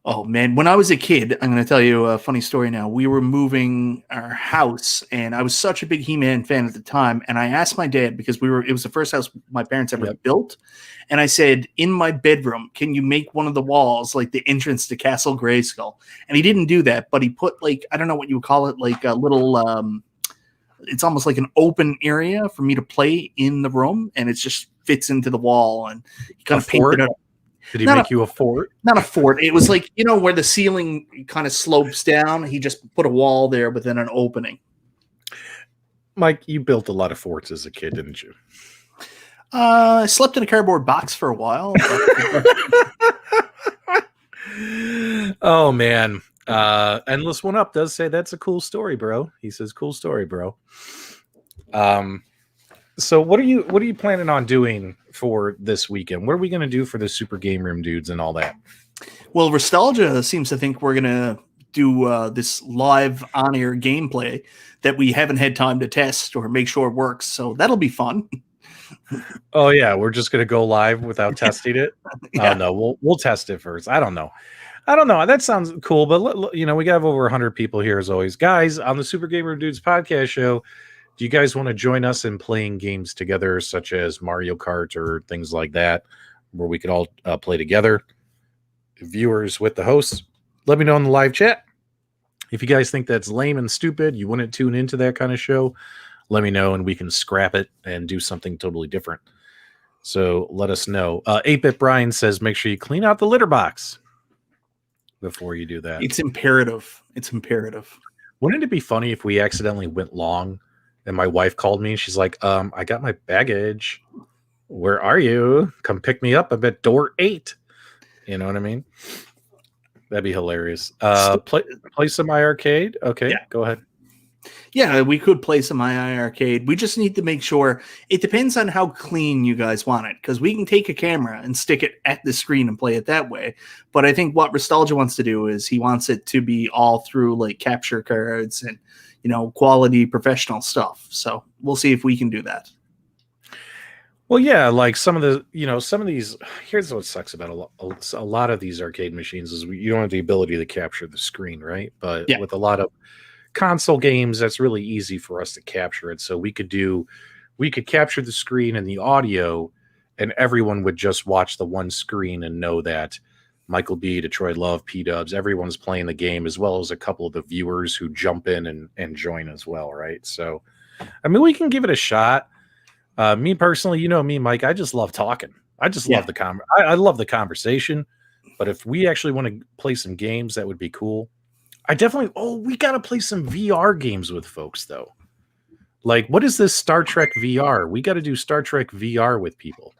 Oh, man. When I was a kid, I'm going to tell you a funny story now. We were moving our house, and I was such a big He-Man fan at the time, and I asked my dad, because it was the first house my parents ever built, and I said, in my bedroom, can you make one of the walls like the entrance to Castle Grayskull? And he didn't do that, but he put, like, I don't know what you would call it, like a little, it's almost like an open area for me to play in the room, and it just fits into the wall, and he kind of painted it up. Did he make you a fort? Not a fort. It was like, you know, where the ceiling kind of slopes down. He just put a wall there within an opening. Mike, you built a lot of forts as a kid, didn't you? I slept in a cardboard box for a while. Oh, man. Endless One Up does say that's a cool story, bro. He says, cool story, bro. So what are you planning on doing for this weekend? What are we going to do for the Super Game Room dudes and all that? Well, Nostalgia seems to think we're going to do this live on-air gameplay that we haven't had time to test or make sure it works. So that'll be fun. Oh yeah, we're just going to go live without testing it. Yeah. Oh no, we'll test it first. I don't know. That sounds cool, but you know, we got over 100 people here as always, guys, on the Super Game Room Dudes podcast show. Do you guys want to join us in playing games together, such as Mario Kart or things like that, where we could all play together? Viewers with the hosts, let me know in the live chat. If you guys think that's lame and stupid, you wouldn't tune into that kind of show, let me know and we can scrap it and do something totally different. So let us know. 8-Bit Brian says, make sure you clean out the litter box before you do that. It's imperative. It's imperative. Wouldn't it be funny if we accidentally went long and my wife called me and she's like, I got my baggage. Where are you? Come pick me up. I'm at door 8. You know what I mean? That'd be hilarious. Play some iArcade. Okay, yeah. Go ahead. Yeah, we could play some iArcade. We just need to make sure it depends on how clean you guys want it, because we can take a camera and stick it at the screen and play it that way. But I think what Nostalgia wants to do is he wants it to be all through like capture cards and, you know, quality professional stuff. So we'll see if we can do that. Well, yeah, like some of the, some of these. Here's what sucks about a lot of these arcade machines is you don't have the ability to capture the screen, right? But Yeah. with a lot of console games, that's really easy for us to capture it. So we could capture the screen and the audio, and everyone would just watch the one screen and know that Michael B, Detroit Love, PDubs, everyone's playing the game, as well as a couple of the viewers who jump in and join as well, right? So, I mean, we can give it a shot. Me personally, you know me, Mike. I just love talking. I just love I love the conversation. But if we actually want to play some games, that would be cool. I definitely. Oh, we got to play some VR games with folks, though. Like, what is this Star Trek VR? We got to do Star Trek VR with people.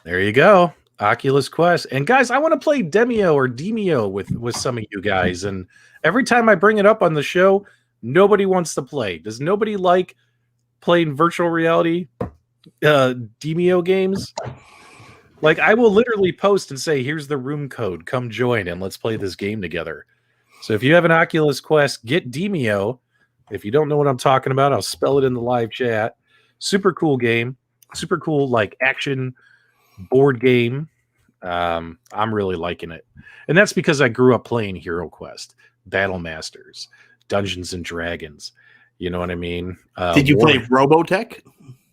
There you go, Oculus Quest. And guys, I want to play Demio or Demio with some of you guys. And every time I bring it up on the show, nobody wants to play. Does nobody like playing virtual reality Demio games? Like, I will literally post and say, here's the room code, come join and let's play this game together. So if you have an Oculus Quest, get Demio. If you don't know what I'm talking about, I'll spell it in the live chat. Super cool game, super cool like action board game. I'm really liking it, and that's because I grew up playing Hero Quest, Battle Masters, Dungeons and Dragons. You know what I mean? Did you play Robotech?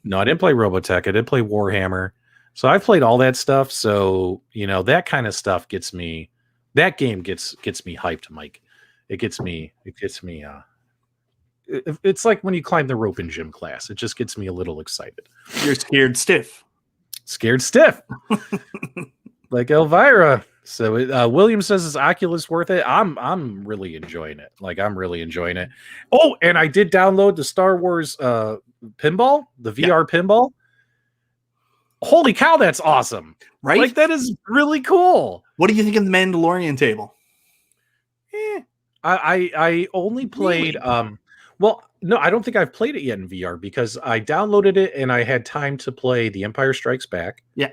No, I didn't play Robotech. I did play Warhammer. So I've played all that stuff. So, that kind of stuff gets me, that game gets me hyped, Mike. It gets me, it's like when you climb the rope in gym class. It just gets me a little excited. You're scared stiff. Scared stiff. Like Alvira. So William says, is Oculus worth it? I'm really enjoying it. Like, I'm really enjoying it. Oh, and I did download the Star Wars pinball, the VR pinball. Holy cow, that's awesome. Right? Like, that is really cool. What do you think of the Mandalorian table? I only played well, no, I don't think I've played it yet in VR because I downloaded it and I had time to play The Empire Strikes Back. Yeah.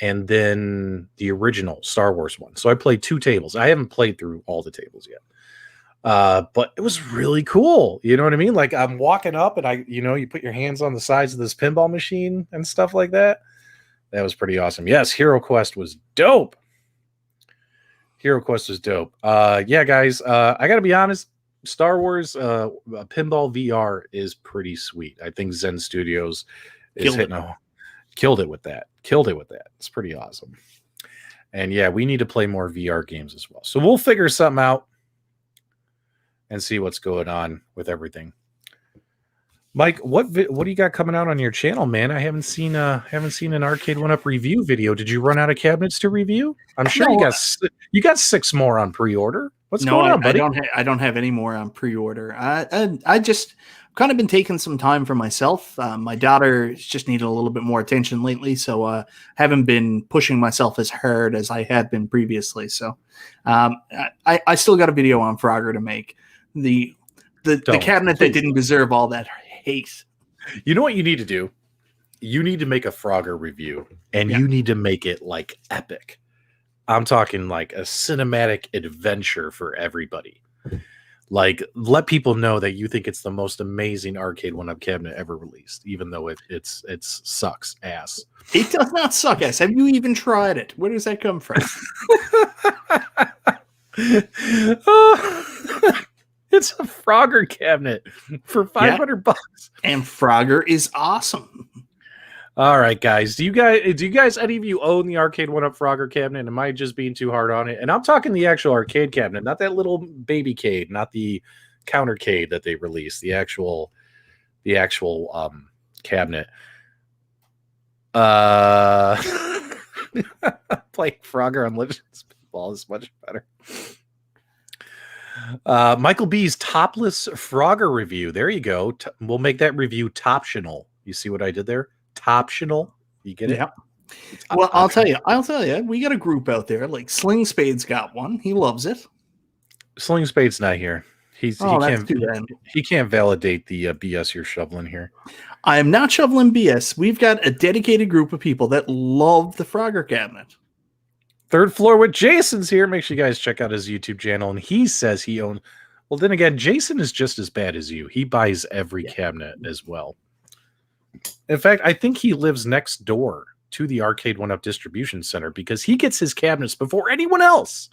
And then the original Star Wars one. So I played 2 tables. I haven't played through all the tables yet. But it was really cool. You know what I mean? Like, I'm walking up and you put your hands on the sides of this pinball machine and stuff like that. That was pretty awesome. Yes, Hero Quest was dope. Hero Quest was dope. Yeah, guys, I got to be honest. Star Wars pinball VR is pretty sweet. I think Zen Studios is killed it with that. It's pretty awesome. And yeah, we need to play more VR games as well. So we'll figure something out and see what's going on with everything. Mike, what do you got coming out on your channel, man? I haven't seen an Arcade 1-Up review video. Did you run out of cabinets to review? I'm sure you got 6 more on pre-order. What's going on, buddy? I don't have any more on pre-order. I just kind of been taking some time for myself. My daughter just needed a little bit more attention lately, so haven't been pushing myself as hard as I had been previously. So I still got a video on Frogger to make. The cabinet that didn't deserve all that hate. You know what you need to do? You need to make a Frogger review, and you need to make it like epic. I'm talking like a cinematic adventure for everybody. Like, let people know that you think it's the most amazing Arcade 1-Up cabinet ever released, even though it sucks ass. It does not suck ass. Have you even tried it? Where does that come from? It's a Frogger cabinet for $500. And Frogger is awesome. All right, guys. Do you guys, any of you own the Arcade 1-Up Frogger cabinet? Am I just being too hard on it? And I'm talking the actual arcade cabinet, not that little baby cade, not the countercade that they released. The actual cabinet. Playing Frogger on Legends Pinball is much better. Michael B's topless Frogger review. There you go. We'll make that review toptional. You see what I did there? Toptional. You get it? Yeah. Well, I'll tell you, we got a group out there. Like Sling Spade's got one. He loves it. Sling Spade's not here. He can't validate the BS you're shoveling here. I am not shoveling BS. We've got a dedicated group of people that love the Frogger cabinet. Third Floor with Jason's here. Make sure you guys check out his YouTube channel. And he says he owns. Well, then again, Jason is just as bad as you. He buys every cabinet as well. In fact, I think he lives next door to the Arcade 1-Up distribution center because he gets his cabinets before anyone else.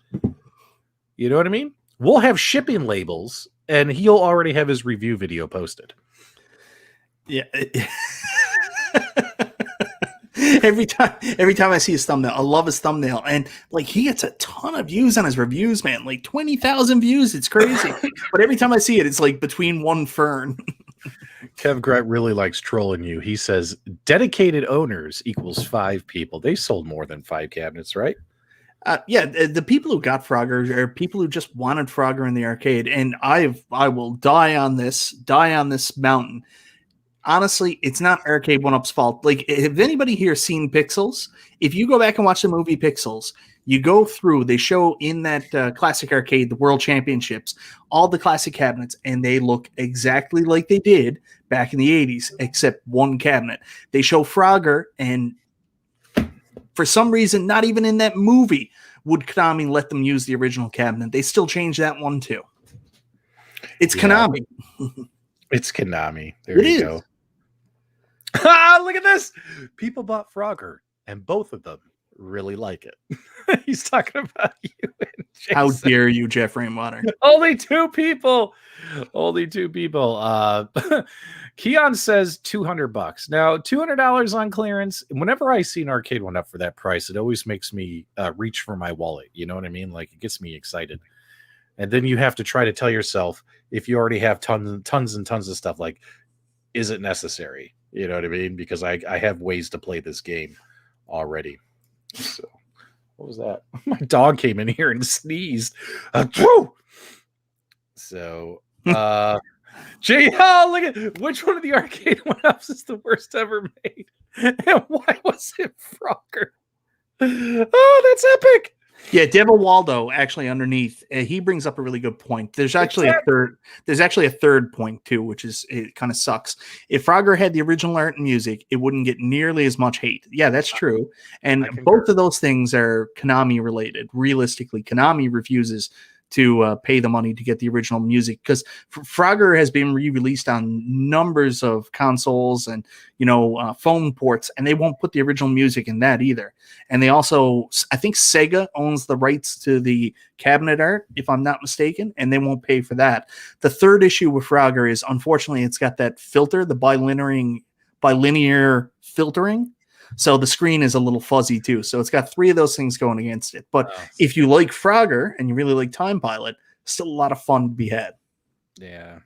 You know what I mean? We'll have shipping labels, and he'll already have his review video posted. Yeah. Every time I see his thumbnail, I love his thumbnail, and like he gets a ton of views on his reviews, man. Like 20,000 views, it's crazy. But every time I see it, it's like between one fern. Kev Gret really likes trolling you. He says dedicated owners equals 5 people. They sold more than 5 cabinets, right? Yeah, the people who got Frogger are people who just wanted Frogger in the arcade, and I will die on this mountain. Honestly, it's not Arcade 1-Up's fault. Like, if anybody here seen Pixels, if you go back and watch the movie Pixels, you go through, they show in that classic arcade, the World Championships, all the classic cabinets, and they look exactly like they did back in the 80s, except one cabinet. They show Frogger, and for some reason, not even in that movie would Konami let them use the original cabinet. They still changed that one, too. It's Konami. It's Konami. There you go. Look at this. People bought Frogger, and both of them really like it. He's talking about you and Jason. How dare you, Jeff Rainwater? Only 2 people. Only 2 people. Keon says $200. Now, $200 on clearance. Whenever I see an Arcade 1-Up for that price, it always makes me reach for my wallet. You know what I mean? Like, it gets me excited. And then you have to try to tell yourself, if you already have tons and tons of stuff, like, is it necessary? You know what I mean? Because I have ways to play this game already. So, what was that? My dog came in here and sneezed. So, Jay, look at which one of the Arcade 1-Ups is the worst ever made, and why was it Frogger? Oh, that's epic. Yeah, Devil Waldo actually underneath, he brings up a really good point. There's actually a third point too, which is it kind of sucks. If Frogger had the original art and music, it wouldn't get nearly as much hate. Yeah, that's true. And both of those things are Konami related. Realistically, Konami refuses to pay the money to get the original music because Frogger has been re-released on numbers of consoles and phone ports, and they won't put the original music in that either. And they also, I think Sega owns the rights to the cabinet art, if I'm not mistaken, and they won't pay for that. The third issue with Frogger is, unfortunately, it's got that filter, the bilinear filtering. So the screen is a little fuzzy too. So it's got 3 of those things going against it. But if you like Frogger and you really like Time Pilot, still a lot of fun to be had. Yeah.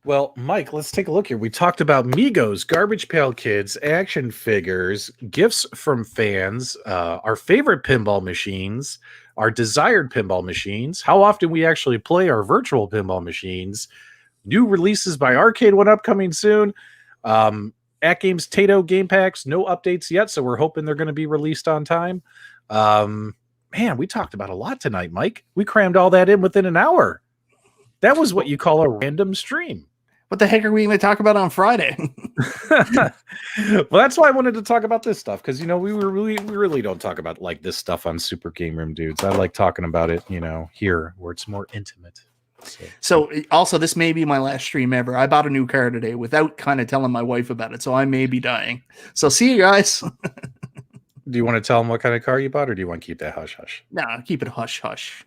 Well, Mike, let's take a look here. We talked about Megos, Garbage Pail Kids, action figures, gifts from fans, our favorite pinball machines, our desired pinball machines, how often we actually play our virtual pinball machines, new releases by Arcade 1-Up coming soon, At Games Tato game packs, no updates yet, so we're hoping they're going to be released on time. Man, we talked about a lot tonight, Mike. We crammed all that in within an hour. That was what you call a random stream. What the heck are we going to talk about on Friday? Well, that's why I wanted to talk about this stuff, because we really don't talk about like this stuff on Super Game Room Dudes. I like talking about it, here where it's more intimate. So also, this may be my last stream ever. I bought a new car today without kind of telling my wife about it, so I may be dying. So see you guys. Do you want to tell them what kind of car you bought, or do you want to keep that hush hush? No, keep it hush hush.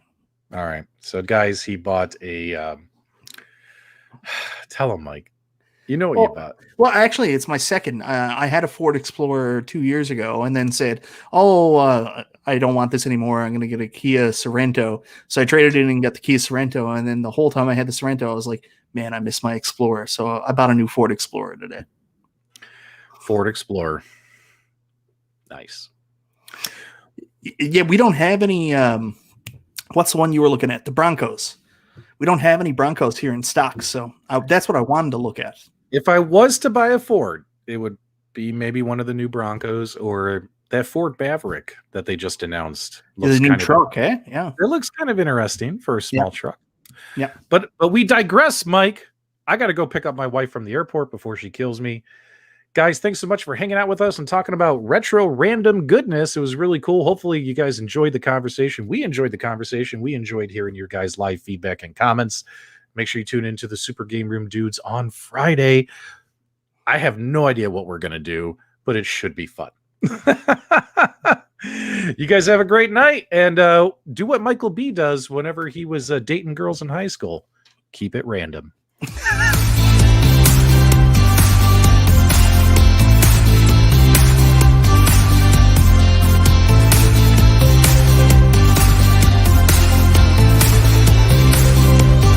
All right. So guys, he bought a tell him, Mike. You know what you bought. Well, actually, it's my second. I had a Ford Explorer 2 years ago and then said, I don't want this anymore. I'm going to get a Kia Sorento. So I traded in and got the Kia Sorento. And then the whole time I had the Sorento, I was like, man, I miss my Explorer. So I bought a new Ford Explorer today. Ford Explorer. Nice. Yeah, we don't have any. What's the one you were looking at? The Broncos. We don't have any Broncos here in stock. So that's what I wanted to look at. If I was to buy a Ford, it would be maybe one of the new Broncos or that Ford Maverick that they just announced. The new truck, eh? Yeah. It looks kind of interesting for a small truck. Yeah. But we digress, Mike. I got to go pick up my wife from the airport before she kills me. Guys, thanks so much for hanging out with us and talking about retro random goodness. It was really cool. Hopefully you guys enjoyed the conversation. We enjoyed the conversation. We enjoyed hearing your guys' live feedback and comments. Make sure you tune into the Super Game Room Dudes on Friday. I have no idea what we're going to do, but it should be fun. You guys have a great night, and do what Michael B does whenever he was dating girls in high school. Keep it random.